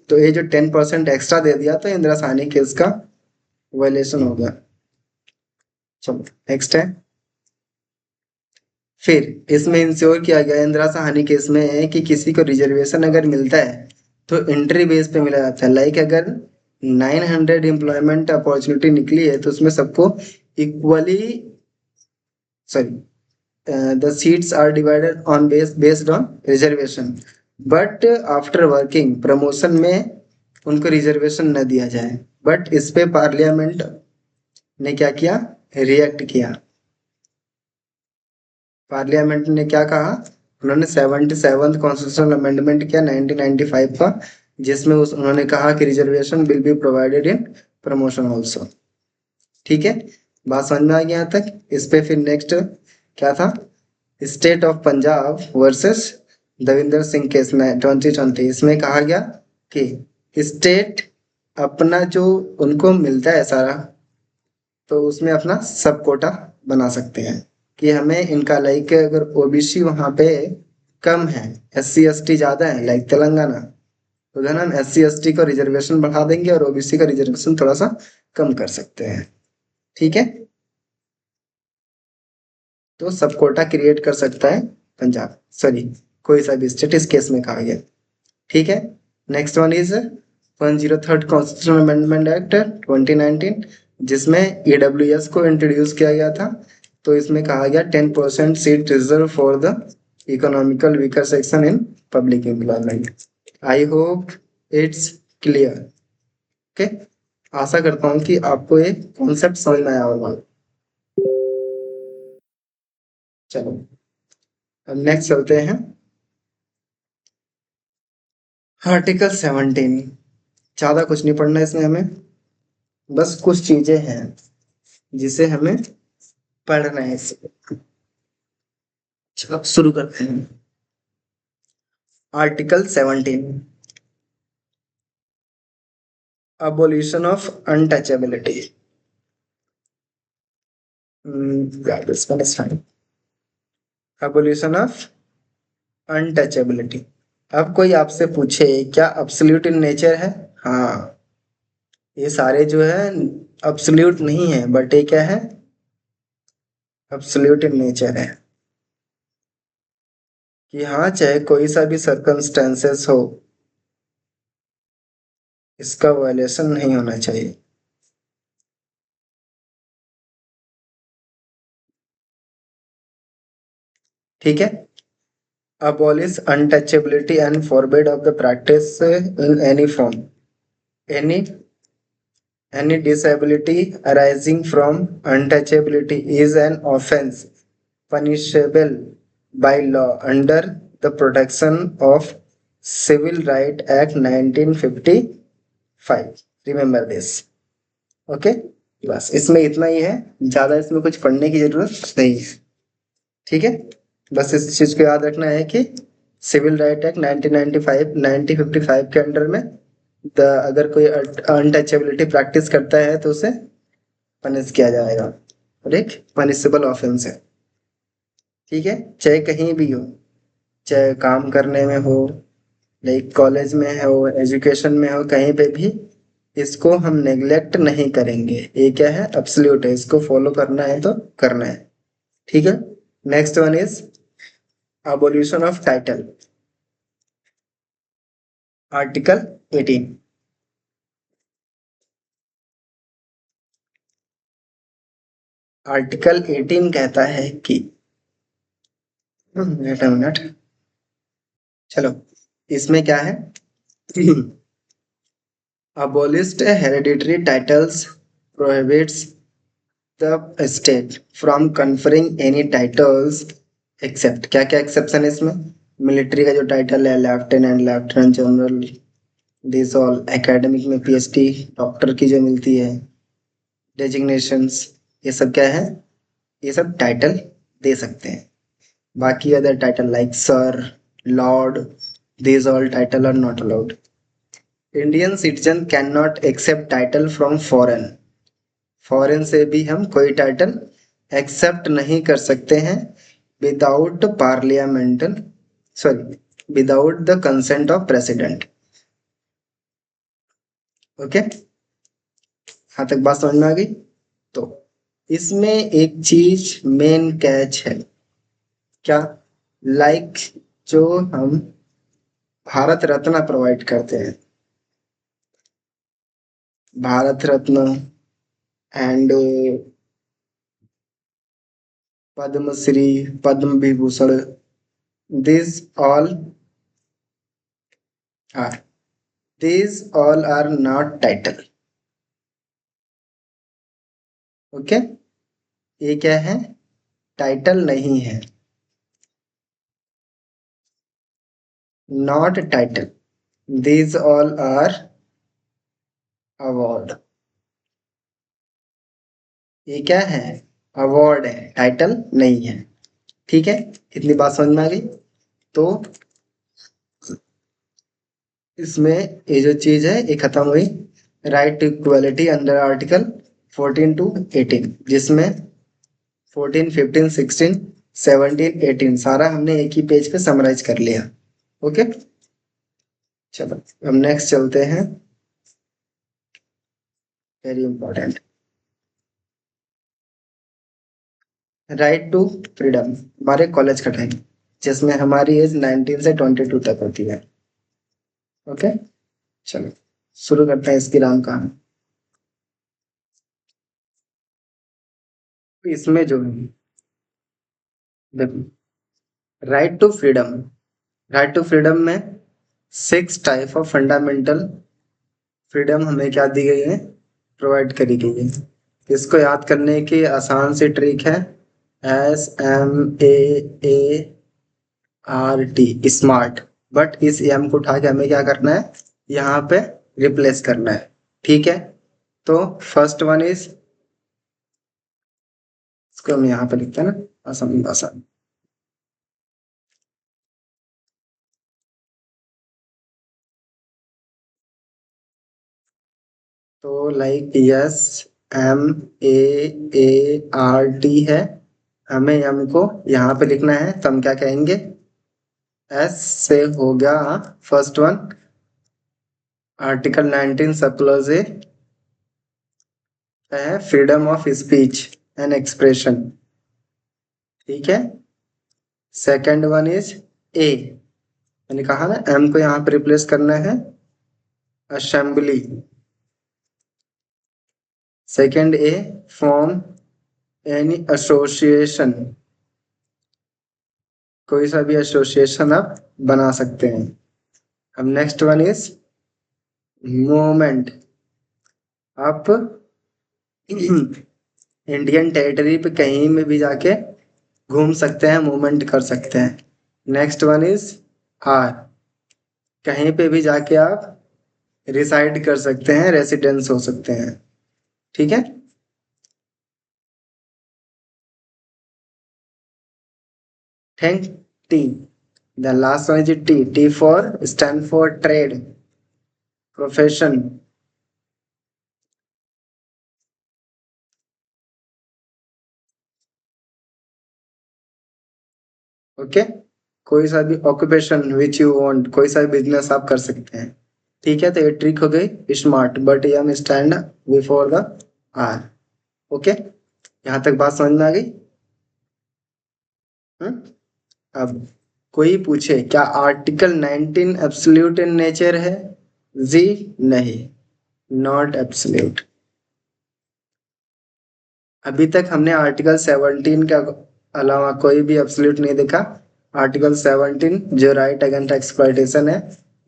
तो ये जो 10% एक्स्ट्रा दे दिया तो इंदिरा साहनी केस का वायलेशन हो गया। चलो नेक्स्ट है, फिर इसमें इंश्योर किया गया इंदिरा साहनी केस में कि किसी को रिजर्वेशन अगर मिलता है तो एंट्री बेस पे मिला जाता है। लाइक अगर 900 एम्प्लॉयमेंट अपॉर्चुनिटी निकली है तो उसमें सबको equally, sorry, the seats are divided on based on reservation, but after working promotion में उनको रिजर्वेशन न दिया जाए। बट इस पे पार्लियामेंट ने क्या किया, रिएक्ट किया। पार्लियामेंट ने क्या कहा, उन्होंने 77th कॉन्स्टिट्यूशनल अमेंडमेंट किया 1995 का, जिसमें उन्होंने कहा कि reservation will be provided in promotion also. ठीक है, बात समझ में आ गया यहाँ तक। इस पे फिर नेक्स्ट क्या था, state of Punjab versus Davinder Singh case 2020। इसमें कहा गया कि स्टेट अपना जो उनको मिलता है सारा, तो उसमें अपना सब कोटा बना सकते हैं कि हमें इनका, लाइक अगर ओबीसी वहां पे कम है, SC ST ज्यादा है, लाइक तेलंगाना, उधर हम SC ST को रिजर्वेशन बढ़ा देंगे और ओबीसी का रिजर्वेशन थोड़ा सा कम कर सकते हैं। ठीक है, तो सब कोटा क्रिएट कर सकता है पंजाब, सॉरी कोई सा भी स्टेट, इस केस में कहा गया। ठीक है, next one is 103rd constitutional amendment act 2019, जिसमें EWS को इंट्रोड्यूस किया गया था। तो इसमें कहा गया 10% seat reserve for the economical weaker section in public employment. I hope it's clear. Okay, आशा करता हूँ कि आपको ये कॉन्सेप्ट समझ में आया होगा। चलो अब नेक्स्ट चलते हैं, आर्टिकल 17। ज्यादा कुछ नहीं पढ़ना इसमें हमें, बस कुछ चीजें हैं जिसे हमें पढ़ना है। चलो शुरू करते हैं। Article 17, abolition of untouchability. Yeah, this one is fine. Abolition of untouchability. अब कोई आपसे पूछे क्या absolute in nature है? हाँ, ये सारे जो है absolute नहीं है, बट ये क्या है, absolute in nature है कि हाँ चाहे कोई सा भी circumstances हो, इसका वायलेशन नहीं होना चाहिए। ठीक है, abolish untouchability and forbid of the practice in any form, any disability arising from untouchability is an offense punishable by law under the protection of Civil Right Act 1955। remember this। Okay, बस इसमें इतना ही है, ज्यादा इसमें कुछ पढ़ने की जरूरत नहीं है। ठीक है, बस इस चीज को याद रखना है कि सिविल राइट एक्ट 1955 के अंडर में अगर कोई अनटचेबिलिटी प्रैक्टिस करता है तो उसे पनिश किया जाएगा और एक पनिशेबल ऑफेंस है। ठीक है, चाहे कहीं भी हो, चाहे काम करने में हो, लाइक कॉलेज में हो, एजुकेशन में हो, कहीं पे भी इसको हम नेग्लेक्ट नहीं करेंगे। ये क्या है, एब्सोल्यूट है, इसको फॉलो करना है तो करना है। ठीक है, next one is abolition of title, article 18। Article 18 कहता है कि वेट अ मिनट, चलो इसमें क्या है, abolished hereditary titles prohibits the state from conferring any titles except, क्या क्या एक्सेप्शन है इसमें, मिलिट्री का जो टाइटल है lieutenant, lieutenant general, this all, academic में PhD, डॉक्टर की जो मिलती है डेजिग्नेशंस, ये सब क्या है, ये सब टाइटल दे सकते हैं। बाकी other title like sir, lord, these all title are not allowed। Indian citizen can not accept title from foreign, foreign से भी हम कोई टाइटल एक्सेप्ट नहीं कर सकते हैं without parliamental without the consent of president. Okay, यहां तक बात समझ में आ गई। तो इसमें एक चीज मेन कैच है, क्या? लाइक जो हम भारत रत्न प्रोवाइड करते हैं, Bharat Ratna and Padmashri, Padma Vibhushan, this all are these all are not title। Okay, ये क्या है? टाइटल नहीं है, not title. these all are award. ये क्या है? अवार्ड है, टाइटल नहीं है। ठीक है, इतनी बात समझ में आ गई। तो इसमें ये जो चीज है ये खत्म हुई। Right to equality under article 14 to 18, जिसमें 14, 15, 16, 17, 18 सारा हमने एक ही पेज पे समराइज कर लिया। ओके, चलो हम नेक्स्ट चलते हैं। Very important, right to freedom, हमारे कॉलेज का टाइम, जिसमें हमारी एज 19 से 22 तक होती है। ओके, चलो शुरू करते हैं इसकी राम कहानी। तो इसमें जो है, देखो, right to freedom, right to freedom में 6 टाइप ऑफ फंडामेंटल फ्रीडम हमें क्या दी गई है? प्रोवाइड करी गई है। इसको याद करने की आसान सी ट्रिक है, SMAART, स्मार्ट। बट इस एम को उठा के हमें क्या करना है? यहाँ पे रिप्लेस करना है। ठीक है, तो फर्स्ट वन इज, इसको हम यहाँ पे लिखते हैं ना आसान आसान। तो लाइक SMAART है, हमें एम को यहाँ पे लिखना है, तो हम क्या कहेंगे? एस से हो गया first one, article 19 sub clause A है freedom of speech and expression. ठीक है, सेकंड वन इज ए, मैंने कहा ना एम को यहाँ पे रिप्लेस करना है, असेंबली। सेकंड ए, फॉर्म एनी एसोसिएशन, कोई सा भी एसोसिएशन आप बना सकते हैं। अब नेक्स्ट वन इज मूवमेंट, आप इंडियन टेरिटरी पे कहीं में भी जाके घूम सकते हैं, मूवमेंट कर सकते हैं। नेक्स्ट वन इज आर, कहीं पे भी जाके आप रिसाइड कर सकते हैं, रेसिडेंस हो सकते हैं। ठीक है, thank T, the last one is T, T for stand for trade, profession. Okay, कोई सा भी ऑक्यूपेशन विच यू वांट, कोई सा भी बिजनेस आप कर सकते हैं। ठीक है, तो ये ट्रिक हो गई smart, but M stand before the R. Okay, यहाँ तक बात समझ में आ गई। अब कोई पूछे क्या आर्टिकल 19 एब्सोल्यूट इन नेचर है? जी नहीं, नॉट एब्सोल्यूट। अभी तक हमने आर्टिकल 17 का अलावा कोई भी एब्सोल्यूट नहीं देखा। आर्टिकल 17 जो राइट अगेंस्ट एक्सप्लॉइटेशन है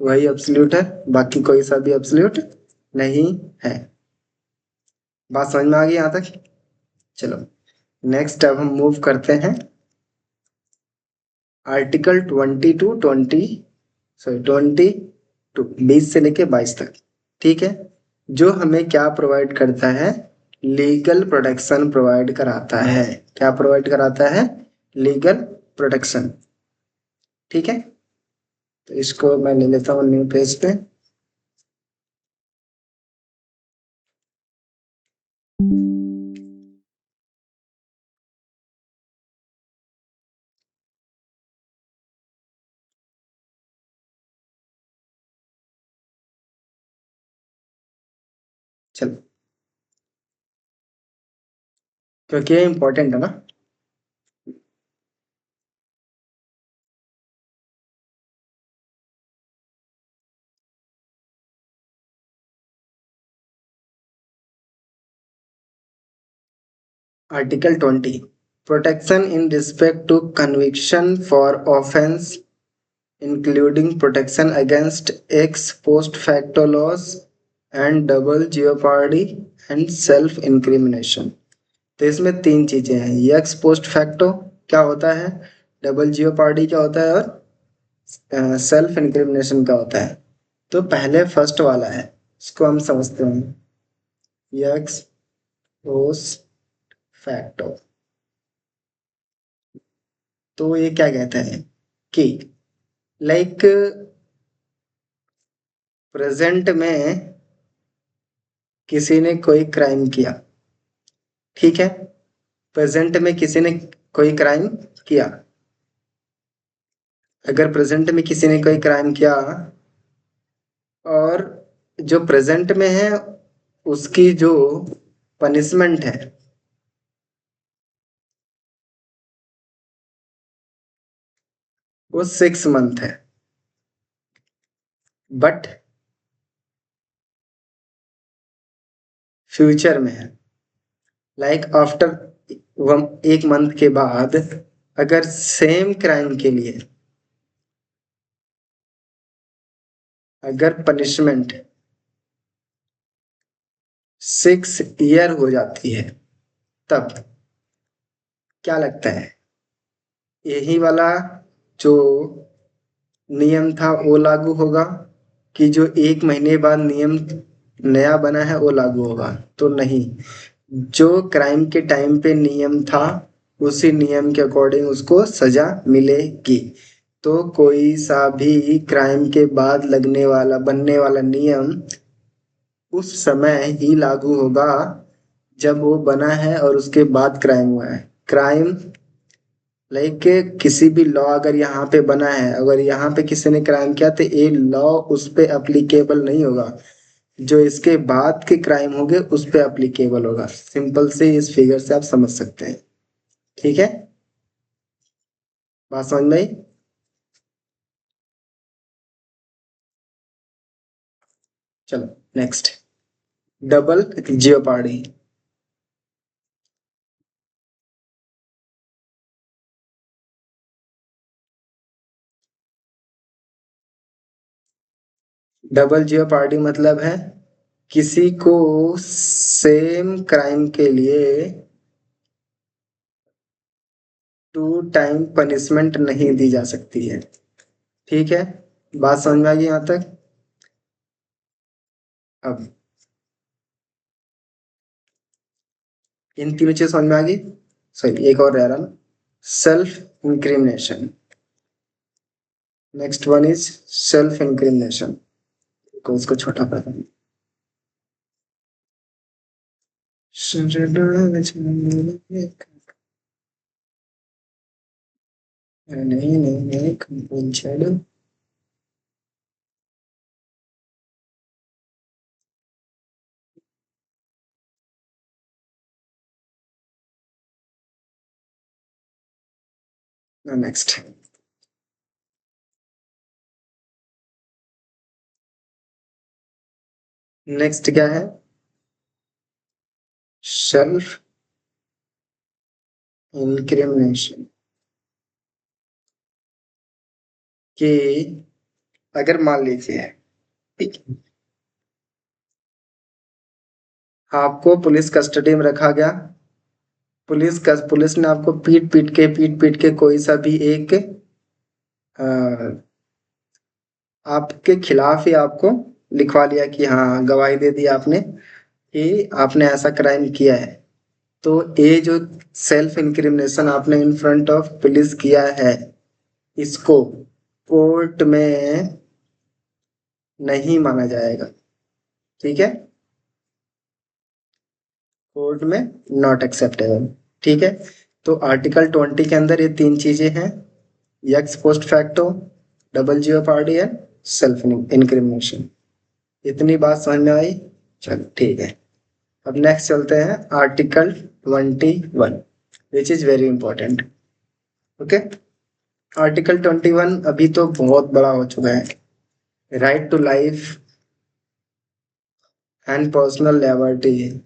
वही एब्सोल्यूट है, बाकी कोई सा भी एब्सोल्यूट नहीं है। बात समझ में आ गई यहाँ तक? चलो नेक्स्ट अब हम मूव करते हैं आर्टिकल 20 से लेके 22 तक। ठीक है, जो हमें क्या प्रोवाइड करता है? लीगल प्रोटेक्शन प्रोवाइड कराता है। क्या प्रोवाइड कराता है? Legal protection. ठीक है, तो इसको मैं ले लेता हूँ न्यू पेज पे। चलो, क्योंकि ये इंपॉर्टेंट है ना। Article 20, protection in respect to conviction for offence including protection against ex post facto loss and double jeopardy and self incrimination। तो इसमें तीन चीजें हैं, एक्स पोस्ट फैक्टो क्या होता है, डबल जियोपार्डी क्या होता है, और सेल्फ इंक्रिमिनेशन क्या होता है। तो पहले फर्स्ट वाला है, इसको हम समझते हैं, एक्स पोस्ट फैक्टो। तो ये क्या कहता है कि लाइक प्रेजेंट में किसी ने कोई क्राइम किया, ठीक है, प्रेजेंट में किसी ने कोई क्राइम किया, अगर प्रेजेंट में किसी ने कोई क्राइम किया और जो प्रेजेंट में है उसकी जो पनिशमेंट है वो 6 मंथ है, बट फ्यूचर में है, लाइक आफ्टर 1 मंथ के बाद अगर सेम क्राइम के लिए अगर पनिशमेंट 6 ईयर हो जाती है, तब क्या लगता है यही वाला जो नियम था वो लागू होगा कि जो 1 महीने बाद नियम नया बना है वो लागू होगा। तो नहीं, जो क्राइम के टाइम पे नियम था उसी नियम के अकॉर्डिंग उसको सजा मिलेगी। तो कोई सा भी क्राइम के बाद लगने वाला बनने वाला नियम उस समय ही लागू होगा जब वो बना है और उसके बाद क्राइम हुआ है। क्राइम लाइक किसी भी लॉ अगर यहाँ पे बना है, अगर यहाँ पे किसी ने क्राइम किया तो ये लॉ उस पे अप्लीकेबल नहीं होगा, जो इसके बाद के क्राइम होंगे उस पे अप्लीकेबल होगा। सिंपल से इस फिगर से आप समझ सकते हैं, ठीक है, बात समझ में आई। चलो next, double jeopardy. Double jeopardy मतलब है किसी को सेम क्राइम के लिए 2 टाइम पनिशमेंट नहीं दी जा सकती है, ठीक है, बात समझ में आ गई यहाँ तक। अब इन तीनों चीज समझ में आ गई, सही, एक और रह रहा ना, self incrimination. Next one is self incrimination, को उसको छोटा कर दें। नहीं नहीं नहीं, कंपल्शन नेक्स्ट। नेक्स्ट क्या है, सेल्फ इंक्रिमिनेशन, कि अगर मान लीजिए आपको पुलिस कस्टडी में रखा गया, पुलिस ने आपको पीट पीट के कोई सा भी एक आपके खिलाफ ही आपको लिखवा लिया कि हाँ गवाही दे दी आपने कि आपने ऐसा क्राइम किया है। तो ये जो सेल्फ इंक्रिमिनेशन आपने इन फ्रंट ऑफ पुलिस किया है, इसको कोर्ट में नहीं माना जाएगा, ठीक है, कोर्ट में नॉट एक्सेप्टेबल, ठीक है। तो आर्टिकल 20 के अंदर ये तीन चीजें हैं, x post facto, double jeopardy and self incrimination. इतनी बात समझ में आई, चलो ठीक है। अब नेक्स्ट चलते हैं article 21 which is very important. Okay, article 21 अभी तो बहुत बड़ा हो चुका है। Right to life and personal liberty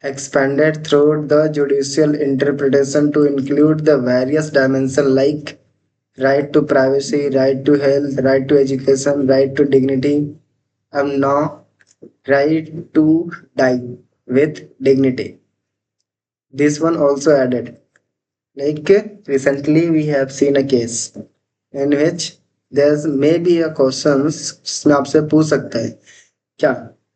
expanded through the judicial interpretation to include the various dimensions like right to privacy, right to health, right to education, right to dignity, and now right to die with dignity. This one also added. Like recently, we have seen a case in which there's maybe a question जिसमें आपसे पूछ सकता है क्या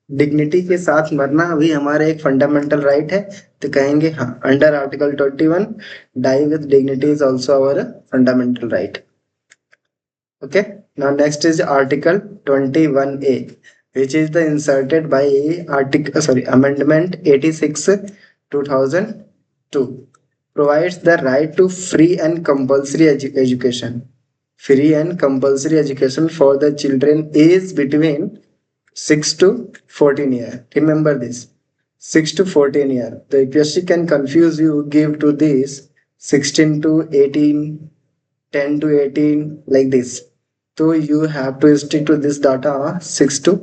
dignity के साथ मरना भी हमारा एक फंडामेंटल राइट है, तो कहेंगे हाँ, under article 21 die with dignity is also our fundamental right. Okay, now next is article 21A, which is the inserted by amendment 86 2002, provides the right to free and compulsory education, free and compulsory education for the children aged between 6 to 14 year. Remember this, 6 to 14 year. The UPSC can confuse you, give to this 16 to 18, 10 to 18 like this. So you have to stick to this data 6 to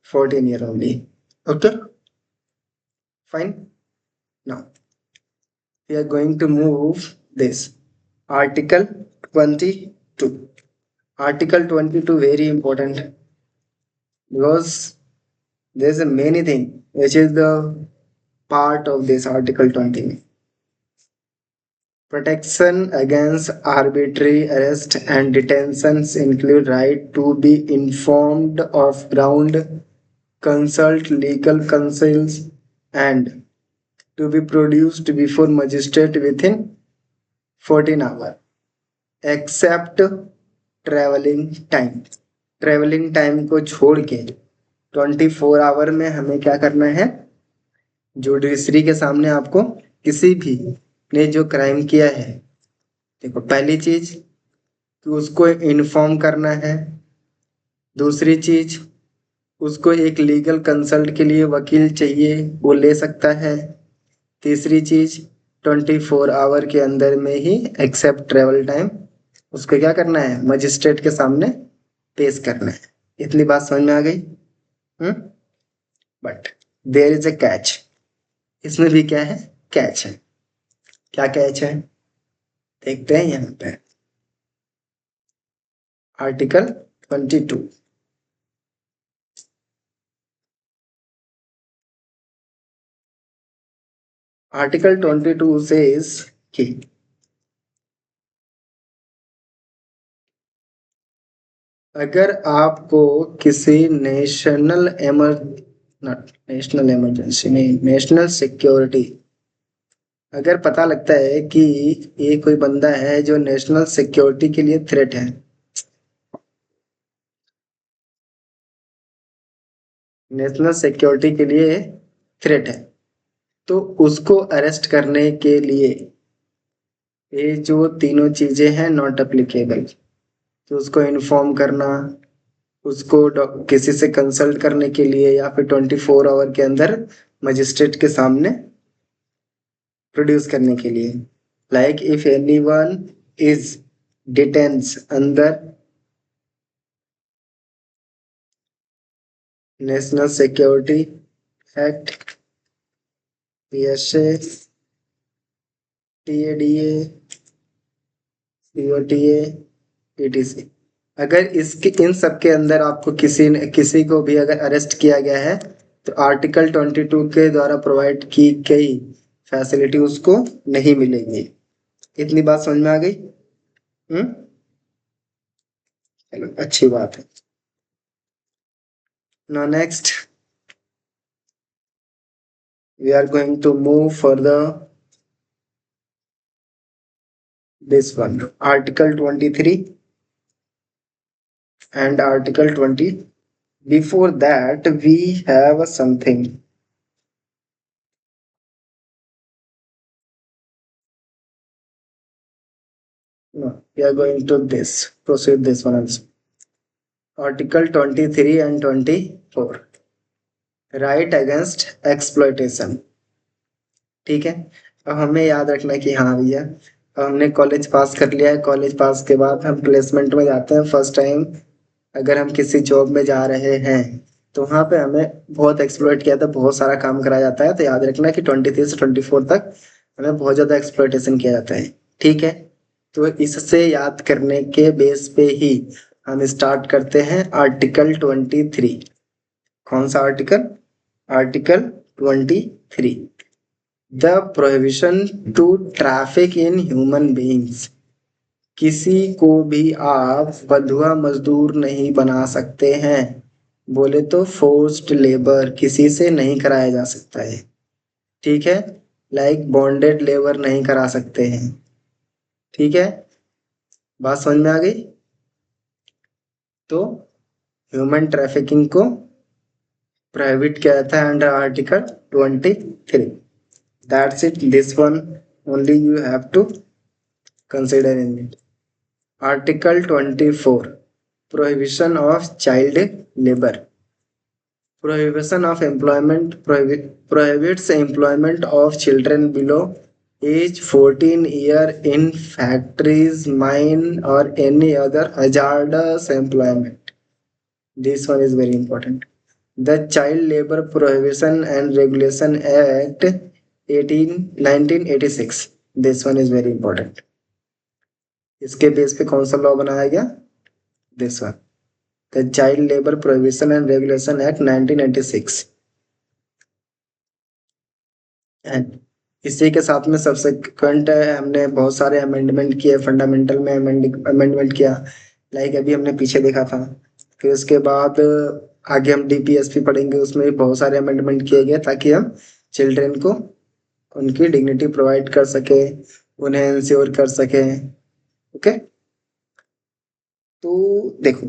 14 year only. Okay, fine. Now we are going to move this article 22. Article 22 very important because there's a many thing which is the part of this article 20. Protection against arbitrary arrest and detentions include right to be informed of ground, consult legal counsels, and to be produced before magistrate within 14 hours, except traveling time. Travelling time को छोड़ के 24 our में हमें क्या करना है, judiciary के सामने आपको किसी भी ने जो क्राइम किया है, देखो पहली चीज कि उसको इन्फॉर्म करना है, दूसरी चीज उसको एक लीगल कंसल्ट के लिए वकील चाहिए, वो ले सकता है, तीसरी चीज 24 आवर के अंदर में ही एक्सेप्ट ट्रेवल टाइम उसको क्या करना है, मजिस्ट्रेट के सामने पेश करना है। इतनी बात समझ में आ गई? But there is a catch, इसमें भी क्या है, कैच है। क्या कैच है देखते हैं यहाँ पे, आर्टिकल 22। आर्टिकल 22 says कि अगर आपको किसी नेशनल इमरजेंसी नहीं, नेशनल सिक्योरिटी, अगर पता लगता है कि ये कोई बंदा है जो नेशनल सिक्योरिटी के लिए थ्रेट है, नेशनल सिक्योरिटी के लिए थ्रेट है, तो उसको अरेस्ट करने के लिए ये जो तीनों चीजें हैं नॉट एप्लीकेबल। तो उसको इन्फॉर्म करना, उसको किसी से कंसल्ट करने के लिए, या फिर 24 आवर के अंदर मजिस्ट्रेट के सामने प्रोड्यूस करने के लिए। Like if anyone is डिटेन्स under national security act, PSA, TADA, COTA, ETC, अगर इसके इन सब के अंदर आपको किसी को भी अगर अरेस्ट किया गया है तो आर्टिकल 22 के द्वारा प्रोवाइड की गई फैसिलिटी उसको नहीं मिलेगी। इतनी बात समझ में आ गई? चलो अच्छी बात है। Now next we are going to move further this one, article 23 and article 20. Before that we have something. No, we are going to proceed this one also. Article 23 and 24. Right against exploitation. ठीक है, अब हमें याद रखना है कि हाँ भैया, अब हमने कॉलेज पास कर लिया है, कॉलेज पास के बाद हम प्लेसमेंट में जाते हैं फर्स्ट टाइम। अगर हम किसी जॉब में जा रहे हैं तो वहाँ पे हमें बहुत एक्सप्लॉइट किया था, बहुत सारा काम कराया जाता है। तो याद रखना कि 23 से 24 तक हमें बहुत ज़्यादा एक्सप्लॉइटेशन किया जाता है। ठीक है, तो इससे याद करने के बेस पे ही हम स्टार्ट करते हैं आर्टिकल 23। कौन सा article? Article 23, the prohibition to traffic in human beings. किसी को भी आप बंधुआ मजदूर नहीं बना सकते हैं। बोले तो फोर्स्ड लेबर किसी से नहीं कराया जा सकता है। ठीक है, लाइक बॉन्डेड लेबर नहीं करा सकते हैं। ठीक है, बात समझ में आ गई? तो ह्यूमन ट्रैफिकिंग को प्रोहिबिट किया जाता है under article 23। That's it, this one only you have to consider in it. Article 24, prohibition of child labor. Prohibition of employment prohibits employment of children below age 14 year in factories, mine or any other hazardous employment. This one is very important. The Child Labor Prohibition and Regulation Act 1986. This one is very important. इसके base पे कौन सा law बनाया गया? This one, the child labour prohibition and regulation act 1996। And इसी के साथ में सब्सिक्वेंट हमने बहुत सारे अमेंडमेंट किए, फंडामेंटल में अमेंडमेंट किया, लाइक अभी हमने पीछे देखा था। फिर उसके बाद आगे हम डीपीएसपी पढ़ेंगे, उसमें भी बहुत सारे अमेंडमेंट किए गए ताकि हम चिल्ड्रेन को उनकी डिग्निटी प्रोवाइड कर सके, उन्हें इंश्योर कर सके। ओके, तो देखो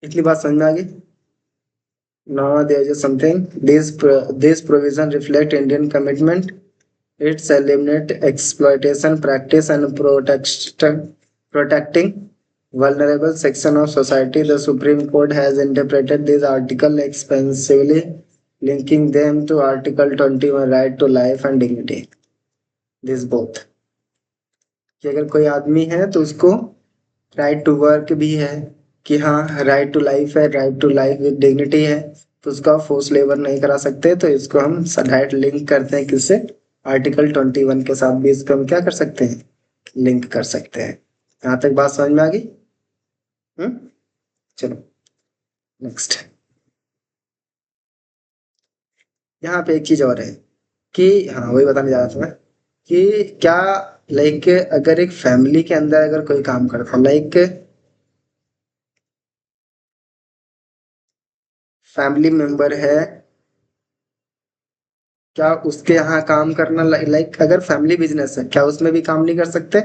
इतनी बात समझ में आ गई? Now there is something. This provision reflect Indian commitment. It's eliminate exploitation practice and protecting vulnerable section of society. The Supreme Court has interpreted this article expansively, linking them to Article 21, right to life and dignity. This both. कि अगर कोई आदमी है तो उसको right to work भी है, कि हाँ राइट टू लाइफ है, right to life with dignity है, तो उसका फोर्स लेबर नहीं करा सकते। तो इसको हम डायरेक्ट लिंक करते हैं किससे? आर्टिकल 21 के साथ भी इसको हम क्या कर सकते हैं? लिंक कर सकते हैं। यहाँ तक बात समझ में आ गई? चलो नेक्स्ट। यहाँ पे एक चीज और है कि हाँ वही बताने जा रहा था मैं, कि क्या लाइक अगर एक फैमिली के अंदर अगर कोई काम करता है, लाइक फैमिली मेंबर है, क्या उसके यहाँ काम करना लाइक अगर फैमिली बिजनेस है क्या उसमें भी काम नहीं कर सकते?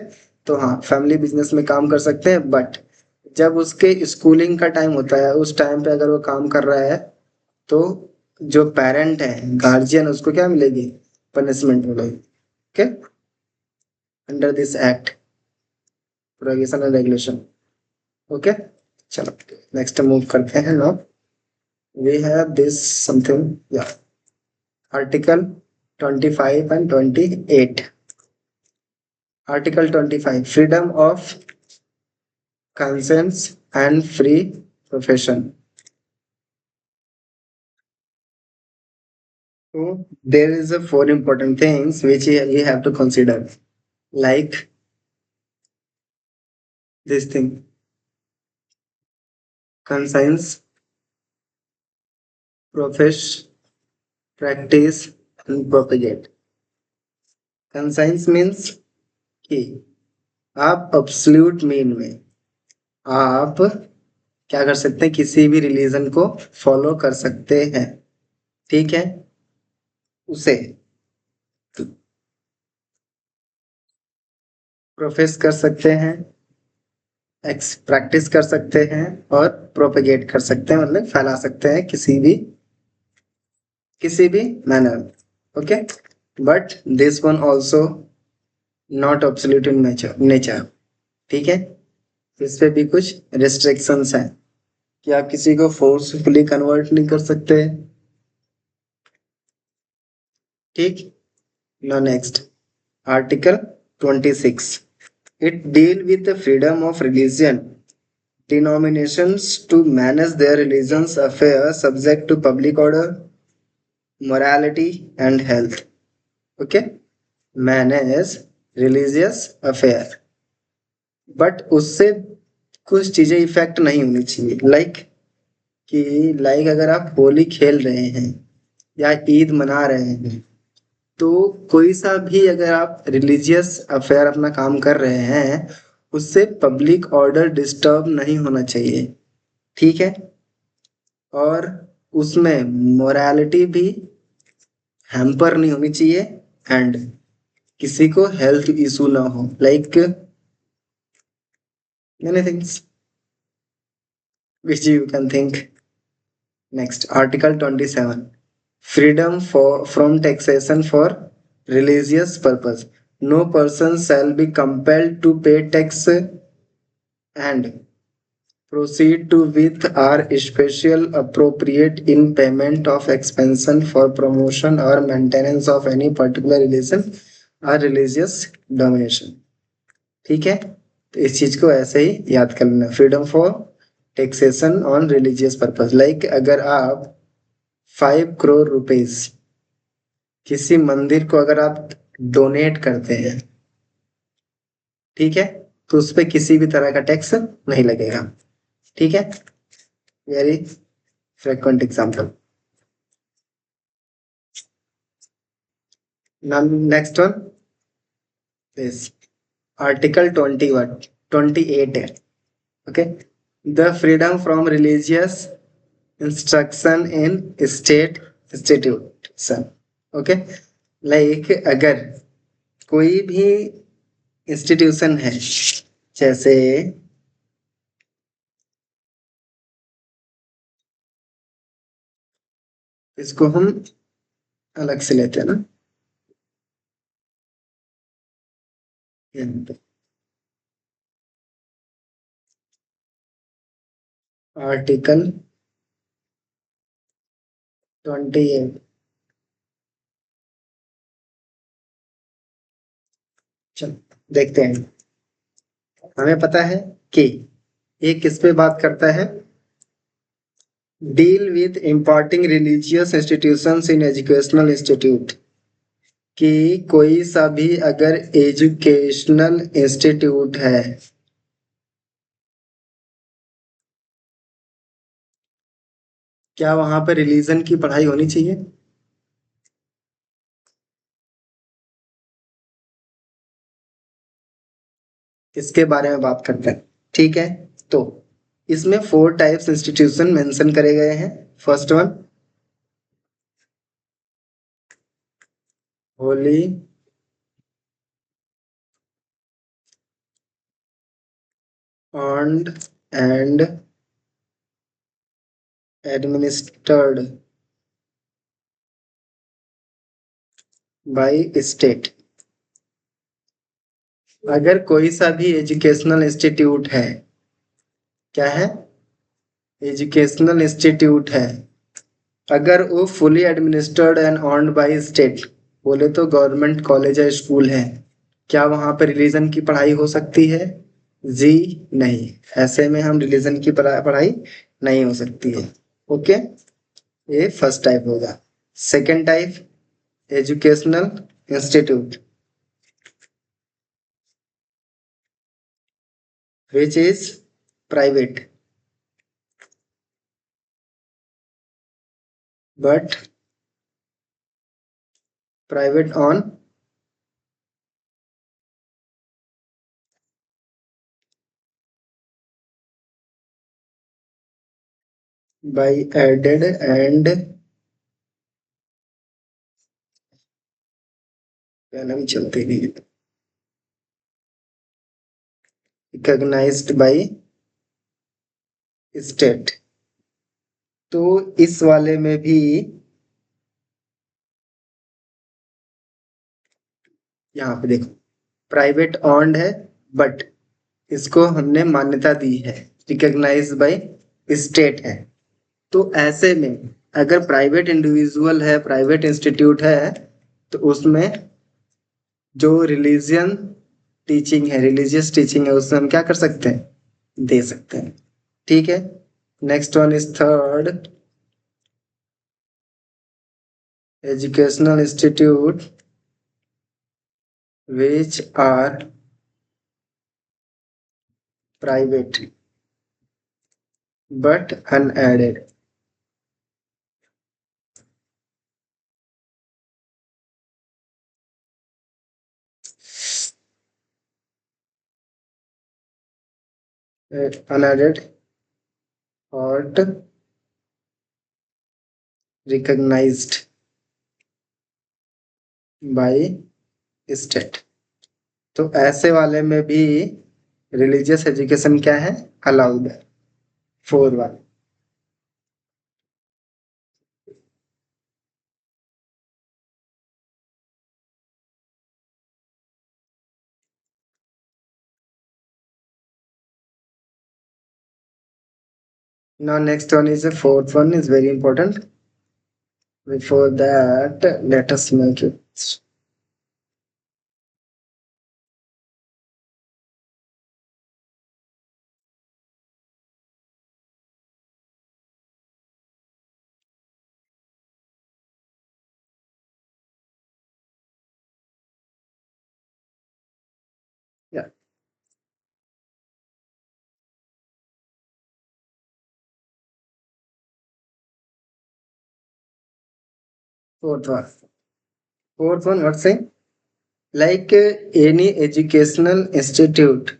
तो हाँ फैमिली बिजनेस में काम कर सकते हैं, बट जब उसके स्कूलिंग का टाइम होता है उस टाइम पे अगर वो काम कर रहा है तो जो पेरेंट है, गार्जियन, उसको क्या मिलेगी? पनिशमेंट मिलेगी। Okay, under this act, prohibition and regulation. Okay, चलो नेक्स्ट मूव करते हैं। Now we have this something, या article 25 and 28। Article 25, freedom of conscience and free profession. So there is a four important things which we have to consider, like this thing: conscience, profess, practice and propagate. Conscience means कि आप absolute mean में आप क्या कर सकते हैं? किसी भी रिलीजन को फॉलो कर सकते हैं। ठीक है, उसे प्रोफेस कर सकते हैं, प्रैक्टिस कर सकते हैं और प्रोपेगेट कर सकते हैं, मतलब फैला सकते हैं किसी भी manner. Okay, but this one also not absolute in nature. ठीक है, इस पे भी कुछ रिस्ट्रिक्शंस हैं कि आप किसी को फोर्सफुली कन्वर्ट नहीं कर सकते। ठीक, now next, Article 26. It deal with the freedom of religion, denominations to manage their religion's affairs subject to public order, morality and health. Okay, manage religious affair, but उससे कुछ चीजें इफेक्ट नहीं होनी चाहिए। लाइक अगर आप होली खेल रहे हैं या ईद मना रहे हैं, तो कोई सा भी अगर आप रिलीजियस अफेयर अपना काम कर रहे हैं, उससे पब्लिक ऑर्डर डिस्टर्ब नहीं होना चाहिए। ठीक है, और उसमें मोरालिटी भी हैम्पर नहीं होनी चाहिए, एंड किसी को हेल्थ इशू ना हो, like many things which you can think. Next, Article 27. Freedom from taxation for religious purpose. No person shall be compelled to pay tax and proceed to with or special appropriate in payment of expense for promotion or maintenance of any particular religion or religious domination. ठीक है, तो इस चीज को ऐसे ही याद कर लेना, freedom for taxation on religious purpose. Like अगर आप 5 करोड़ रुपीज किसी मंदिर को अगर आप डोनेट करते हैं, ठीक है, तो उस पर किसी भी तरह का टैक्स नहीं लगेगा। ठीक है, very frequent example. Next one is article 28। Okay, the freedom from religious instruction in state institution. Okay, like अगर कोई भी इंस्टीट्यूशन है, जैसे इसको हम अलग से लेते हैं ना, आर्टिकल 28। चलो देखते हैं, हमें पता है कि ये किस पे बात करता है, deal with imparting religious institutions in educational institute, कि कोई सा भी अगर एजुकेशनल इंस्टीट्यूट है, क्या वहां पर रिलीजन की पढ़ाई होनी चाहिए? इसके बारे में बात करते हैं। ठीक है, तो इसमें 4 टाइप्स इंस्टीट्यूशन मेंशन करे गए हैं। First one, Holi owned and administered by state। अगर कोई सा भी एजुकेशनल इंस्टीट्यूट है, क्या है, एजुकेशनल इंस्टीट्यूट है, अगर वो fully administered and owned by state, बोले तो गवर्नमेंट कॉलेज या स्कूल है, क्या वहां पर रिलीजन की पढ़ाई हो सकती है? जी नहीं, ऐसे में हम रिलीजन की पढ़ाई नहीं हो सकती है। ओके, ये फर्स्ट टाइप होगा। Second type, educational institute which is private but private on by added and नाम चलते नहीं, recognized by state। तो इस वाले में भी यहाँ पे देखो, प्राइवेट ऑन्ड है बट इसको हमने मान्यता दी है, रिकॉग्नाइज बाय स्टेट है। तो ऐसे में अगर प्राइवेट इंडिविजुअल है, प्राइवेट इंस्टीट्यूट है, तो उसमें जो रिलीजियन टीचिंग है, रिलीजियस टीचिंग है, उसमें हम क्या कर सकते हैं, दे सकते हैं। ठीक है। Next one is third, educational institute which are private but unaided. Unaided or recognized by state। तो ऐसे वाले में भी रिलीजियस एजुकेशन क्या है, अलाउड है, फोर वाले। Now next one is the fourth one is very important. Before that, let us make it. Yeah, fourth one. Fourth one, what's saying? Like any educational institute.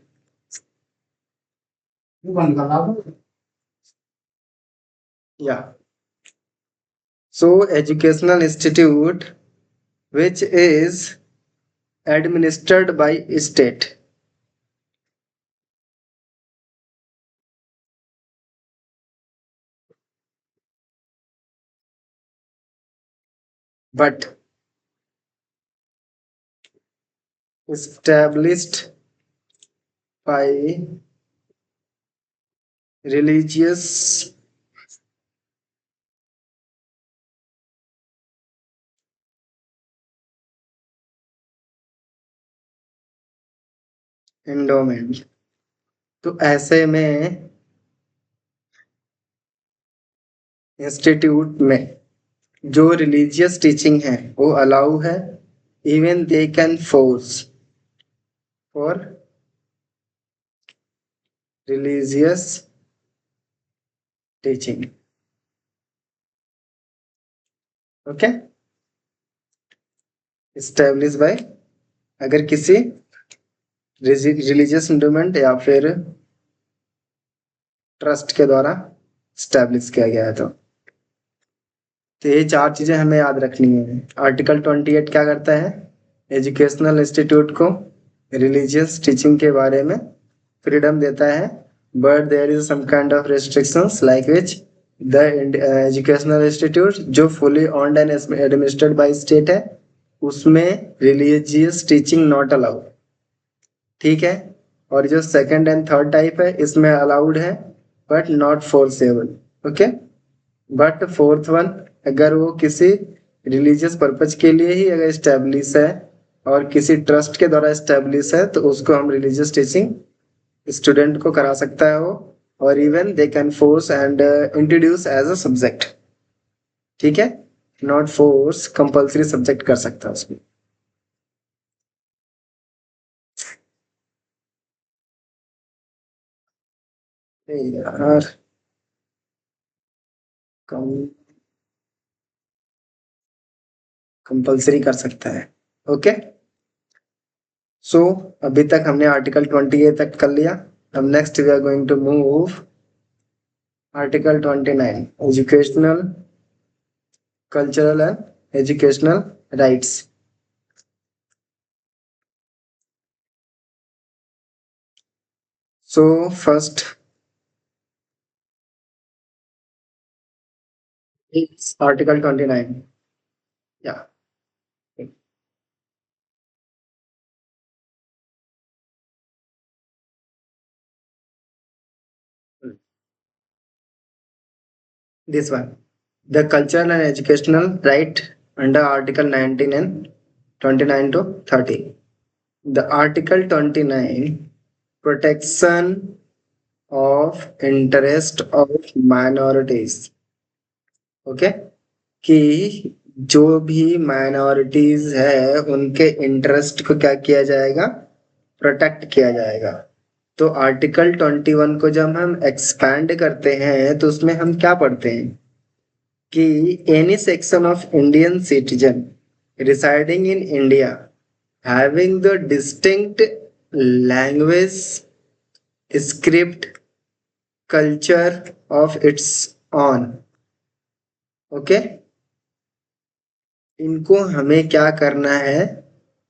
Yeah. So educational institute which is administered by state, but established by religious endowment। तो ऐसे में institute में जो religious teaching है वो allow है, even they can force for religious teaching. Okay, establish by, अगर किसी रिलीजियस इंडोमेंट या फिर ट्रस्ट के द्वारा स्टैब्लिश किया गया है। तो ये चार चीजें हमें याद रखनी है। आर्टिकल 28 क्या करता है, एजुकेशनल इंस्टीट्यूट को रिलीजियस टीचिंग के बारे में फ्रीडम देता है, but there is some kind of restrictions like which the educational institute जो fully owned and administered by state है उसमें रिलीजियस टीचिंग नॉट अलाउड। ठीक है। और जो सेकंड एंड थर्ड टाइप है इसमें अलाउड है but not forcible. Okay. But fourth one, अगर वो किसी रिलीजियस पर्पज के लिए ही अगर स्टैब्लिश है और किसी ट्रस्ट के द्वारा स्टैब्लिश है तो उसको हम रिलीजियस टीचिंग स्टूडेंट को करा सकता है वो, और even they can force and introduce as a subject. ठीक है, नॉट फोर्स, कंपल्सरी सब्जेक्ट कर सकता है उसमें। यार कंपल्सरी कर सकता है। ओके। सो अभी तक हमने आर्टिकल 28 तक कर लिया। अब next we are going to move article 29, educational, cultural and educational rights. So first is article 29। या This one. The cultural and educational right under Article 19 and 29 to 30. The Article 29 protection of interest of minorities. Okay, कि जो भी minorities है उनके interest को क्या किया जाएगा, प्रोटेक्ट किया जाएगा। तो आर्टिकल 21 को जब हम एक्सपैंड करते हैं तो उसमें हम क्या पढ़ते हैं कि any section of Indian citizen residing in India having the distinct language, script, culture of its on. Okay, इनको हमें क्या करना है,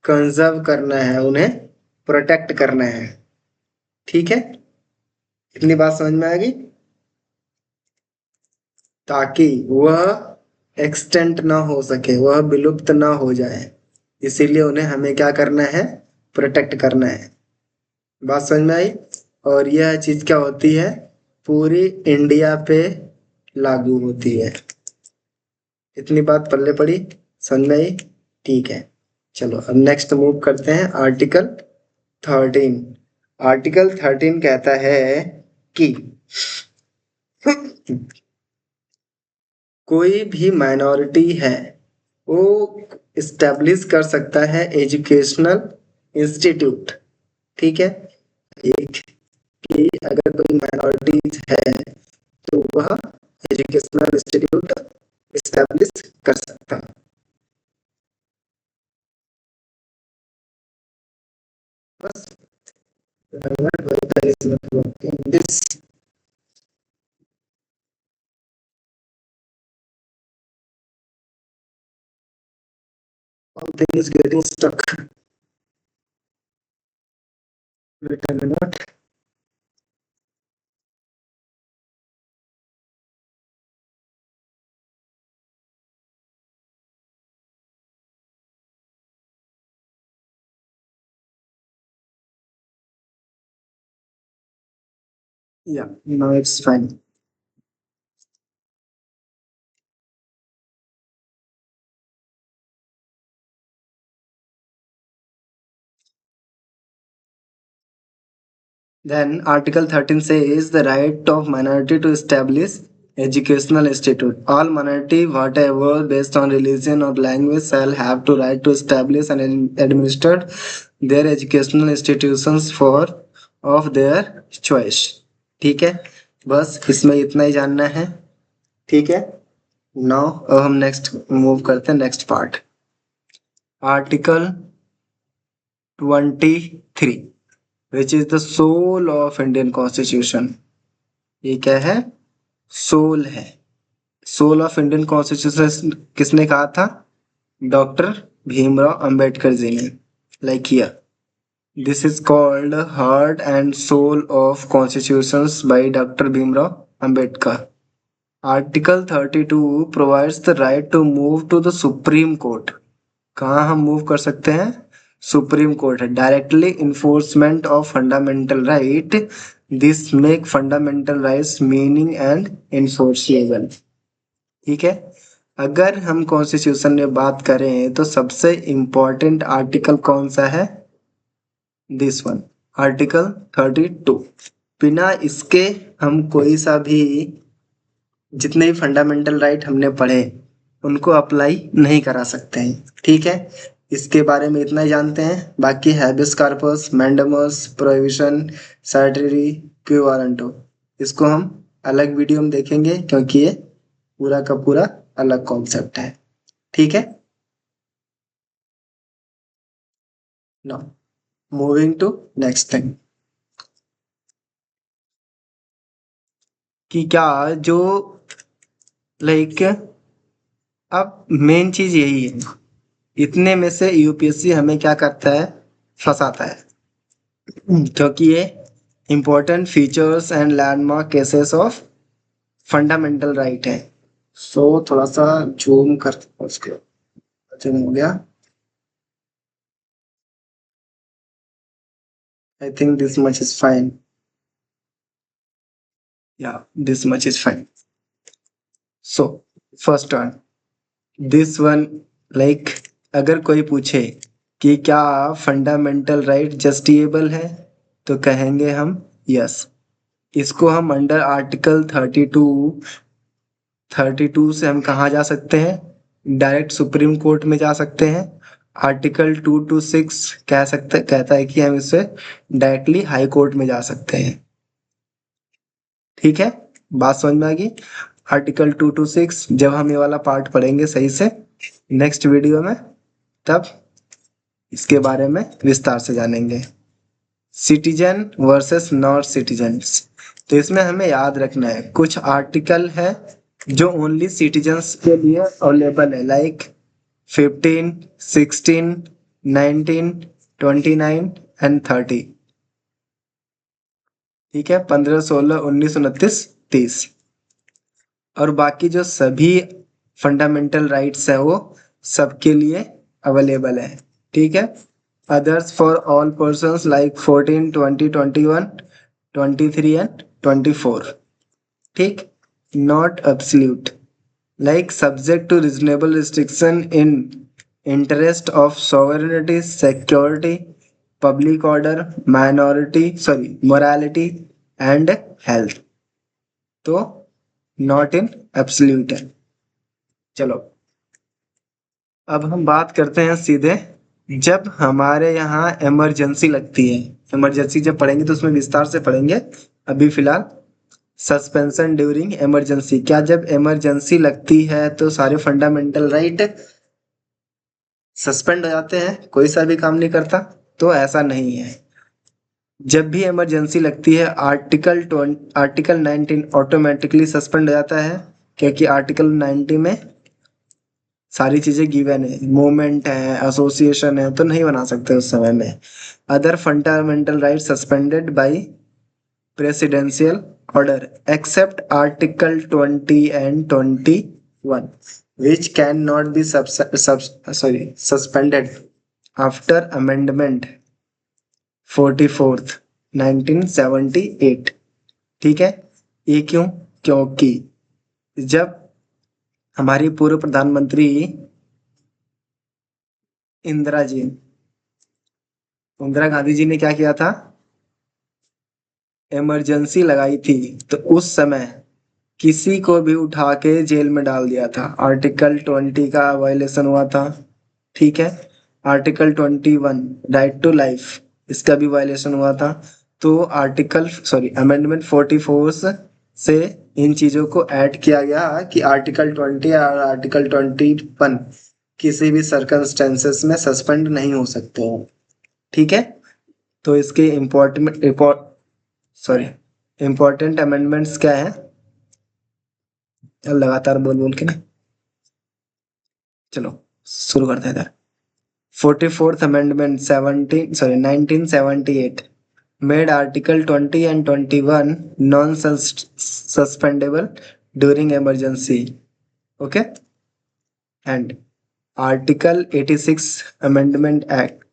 कंजर्व करना है, उन्हें प्रोटेक्ट करना है। ठीक है, इतनी बात समझ में आ गई, ताकि वह एक्सटेंट ना हो सके, वह विलुप्त ना हो जाए, इसीलिए उन्हें हमें क्या करना है, प्रोटेक्ट करना है। बात समझ में आई। और यह चीज क्या होती है, पूरी इंडिया पे लागू होती है। इतनी बात पल्ले पड़ी, समझ में आई। ठीक है, चलो अब नेक्स्ट मूव करते हैं आर्टिकल 13। आर्टिकल 13 कहता है कि कोई भी माइनॉरिटी है वो इस्टेब्लिश कर सकता है एजुकेशनल इंस्टीट्यूट। ठीक है, एक कि अगर कोई माइनॉरिटीज है तो वह एजुकेशनल इंस्टीट्यूट इस्टेब्लिश कर सकता है। बस this something is getting stuck. Wait a minute. Yeah, now it's fine. Then Article 13 says the right of minority to establish educational institute. All minority, whatever based on religion or language, shall have to right to establish and administer their educational institutions for of their choice. ठीक है, बस इसमें इतना ही जानना है। ठीक है, now अब हम नेक्स्ट मूव करते हैं next part. Article 23 which is the soul of Indian constitution. ये क्या है, सोल है। सोल ऑफ इंडियन कॉन्स्टिट्यूशन किसने कहा था, डॉक्टर भीमराव अंबेडकर जी ने। Like here this is called heart and soul of constitutions by doctor Bhimrao Ambedkar. Article 32 provides the right to move to the supreme court. कहाँ हम मूव कर सकते हैं, सुप्रीम कोर्ट है। Directly enforcement of fundamental right, this make fundamental rights meaning and enforceable. ठीक है, अगर हम कॉन्स्टिट्यूशन में बात करें तो सबसे इंपॉर्टेंट आर्टिकल कौन सा है, दिस वन, आर्टिकल 32। बिना इसके हम कोई सा भी, जितने भी फंडामेंटल राइट हमने पढ़े उनको अप्लाई नहीं करा सकते हैं। ठीक है, इसके बारे में इतना ही जानते हैं। बाकी habeas corpus, mandamus, prohibition, certiorari, quo warranto, इसको हम अलग वीडियो में देखेंगे क्योंकि ये पूरा का पूरा अलग कॉन्सेप्ट है। ठीक है, no moving to next thing, कि क्या जो लाइक अब मेन चीज यही है, इतने में से यूपीएससी हमें क्या करता है, फंसाता है, क्योंकि ये important features and landmark cases of fundamental right है। सो थोड़ा सा जूम कर, उसके जूम हो गया। I think this much is fine, या this much is fine. So first one, this one, like अगर कोई पूछे कि क्या फंडामेंटल राइट जस्टिएबल है, तो कहेंगे हम यस। इसको हम अंडर आर्टिकल 32 से हम कहाँ जा सकते हैं? डायरेक्ट सुप्रीम कोर्ट में जा सकते हैं। आर्टिकल 226 कहता है कि हम इससे डायरेक्टली हाई कोर्ट में जा सकते हैं। ठीक है, बात समझ में आ गई? आर्टिकल 226 जब हम ये वाला पार्ट पढ़ेंगे सही से नेक्स्ट वीडियो में, तब इसके बारे में विस्तार से जानेंगे। सिटीजन वर्सेस नॉन सिटीजन्स, तो इसमें हमें याद रखना है कुछ आर्टिकल है जो ओनली सिटीजन्स के लिए अवेलेबल है, लाइक 15, 16, 19, 29 एंड 30। ठीक है, 15, 16, 19, 29, 30। और बाकी जो सभी फंडामेंटल राइट्स है वो सबके लिए अवेलेबल है। ठीक है, others for all persons like 14, 20, 21, 23 and 24। ठीक, not absolute, like subject to reasonable restriction in interest of sovereignty, security, public order, morality and health. तो नॉट इन एब्सोल्यूट है। चलो अब हम बात करते हैं सीधे जब हमारे यहाँ इमरजेंसी लगती है। इमरजेंसी जब पढ़ेंगे तो उसमें विस्तार से पढ़ेंगे, अभी फिलहाल सस्पेंशन ड्यूरिंग इमरजेंसी। क्या जब इमरजेंसी लगती है तो सारे फंडामेंटल राइट सस्पेंड हो जाते हैं, कोई सा भी काम नहीं करता? तो ऐसा नहीं है। जब भी इमरजेंसी लगती है आर्टिकल 19 ऑटोमेटिकली सस्पेंड हो जाता है, क्योंकि आर्टिकल 90 में सारी चीजें गिवन है, मूवमेंट है, एसोसिएशन है, तो नहीं बना सकते उस समय में। Other fundamental right suspended by presidential order except article 20 and 21 which cannot be suspended after amendment 44th 1978। ठीक है, ये क्यों? क्योंकि जब हमारी पूर्व प्रधानमंत्री इंदिरा गांधी जी ने क्या किया था? इमरजेंसी लगाई थी, तो उस समय किसी को भी उठा के जेल में डाल दिया था। आर्टिकल 20 का वायलेशन हुआ था। ठीक है, आर्टिकल 21 राइट टू लाइफ, इसका भी वायलेशन हुआ था। तो अमेंडमेंट 44 से इन चीजों को ऐड किया गया कि आर्टिकल 20 और आर्टिकल 21 किसी भी सर्कमस्टेंसेस में सस्पेंड नहीं हो सकते हैं। ठीक है, तो इसके इम्पोर्टेंट अमेंडमेंट्स क्या है? लगातार बोल बोल के ना, चलो शुरू करते हैं इधर। 44th amendment 1978 made Article 20 and 21 non-suspendable during emergency. Okay, and Article 86 Amendment Act,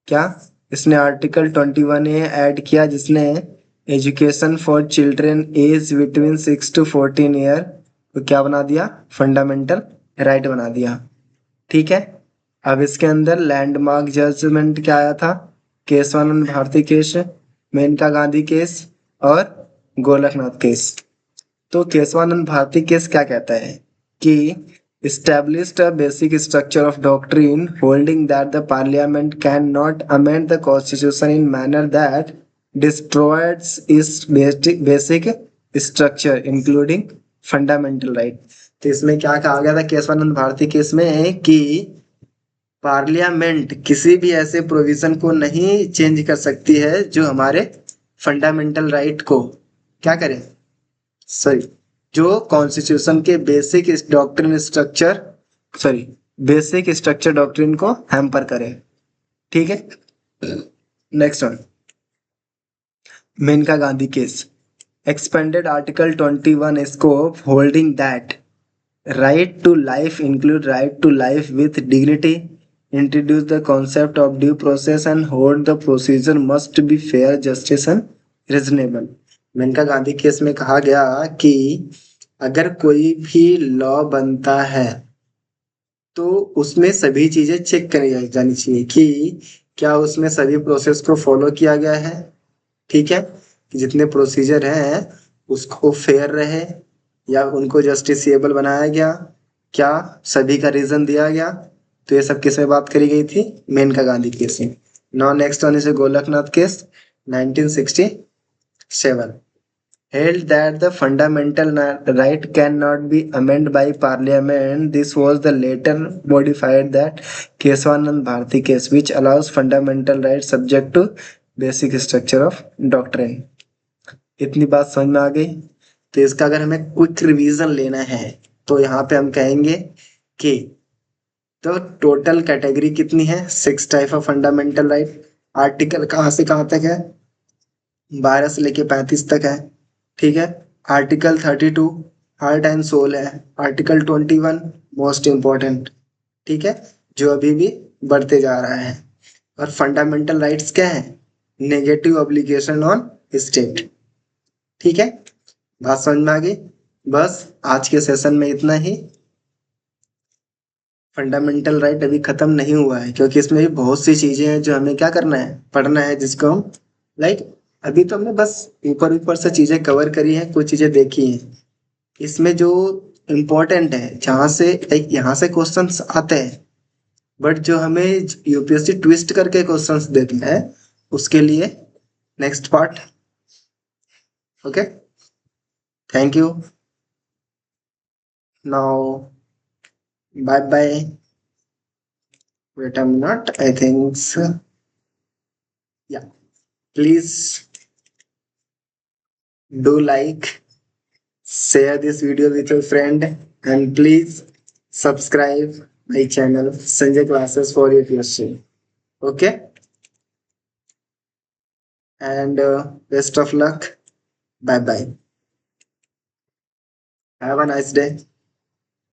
क्या इसने आर्टिकल 21 ऐड किया जिसने education for children age between 6 to 14 year को क्या बना दिया? फंडामेंटल राइट बना दिया। ठीक है, अब इसके अंदर लैंडमार्क जजमेंट क्या आया था? केशवानंद भारती केस, मेनका गांधी केस और गोलकनाथ केस। तो केशवानंद भारती केस क्या कहता है कि established a basic structure of doctrine holding that the parliament cannot amend the constitution in manner that destroys its basic structure including fundamental right। तो इसमें क्या कहा गया था केशवानंद भारती केस में कि पार्लियामेंट किसी भी ऐसे प्रोविजन को नहीं चेंज कर सकती है जो हमारे फंडामेंटल राइट को क्या करे, जो कॉन्स्टिट्यूशन के बेसिक स्ट्रक्चर डॉक्ट्रिन को हैम्पर करे। ठीक है, next one, Menaka Gandhi case expanded article 21 scope holding that right to life include right to life with dignity, introduce the concept of due process and hold the procedure must be fair, justice and reasonable। Menaka Gandhi case में कहा गया कि अगर कोई भी law बनता है तो उसमें सभी चीजें चेक करी जानी चाहिए कि क्या उसमें सभी प्रोसेस को फॉलो किया गया है। ठीक है, कि जितने प्रोसीजर हैं उसको फेयर रहे या उनको जस्टिसेबल बनाया गया, क्या सभी का रीजन दिया गया। तो ये सब किस में बात करी गई थी, मेनका गांधी केस में। Now next one is Golaknath case 1967 held that the fundamental right cannot be amended by parliament. This was the later modified that Kesavanand Bharati case, which allows fundamental rights subject to basic structure of doctrine. इतनी बात समझ में आ गई। तो इसका अगर हमें क्विक रिवीजन लेना है तो यहाँ पे हम कहेंगे कि तो टोटल कैटेगरी कितनी है, 6 type of fundamental right. Article कहाँ से कहाँ तक है, 12 से लेके 35 तक है। ठीक है, आर्टिकल 32 हार्ट एंड सोल है। आर्टिकल 21 मोस्ट इम्पोर्टेंट, ठीक है, जो अभी भी बढ़ते जा रहा है। और फंडामेंटल राइट्स क्या है, नेगेटिव ऑब्लिगेशन ऑन स्टेट। ठीक है, बात समझ में आ गई। बस आज के सेशन में इतना ही। फंडामेंटल राइट अभी खत्म नहीं हुआ है क्योंकि इसमें भी बहुत सी चीजें हैं जो हमें क्या करना है, पढ़ना है, जिसको हम लाइक अभी तो हमने बस ऊपर ऊपर से चीजें कवर करी हैं, कुछ चीजें देखी हैं। इसमें जो इम्पोर्टेंट है, जहाँ से यहाँ से क्वेश्चंस आते हैं, बट जो हमें यूपीएससी ट्विस्ट करके क्वेश्चंस देते हैं उसके लिए next part. Okay, thank you, now bye bye. Wait a minute, I think या please do like, share this video with your friend, and please subscribe my channel Sanjay Classes for your question. Okay, and best of luck. Bye bye, have a nice day.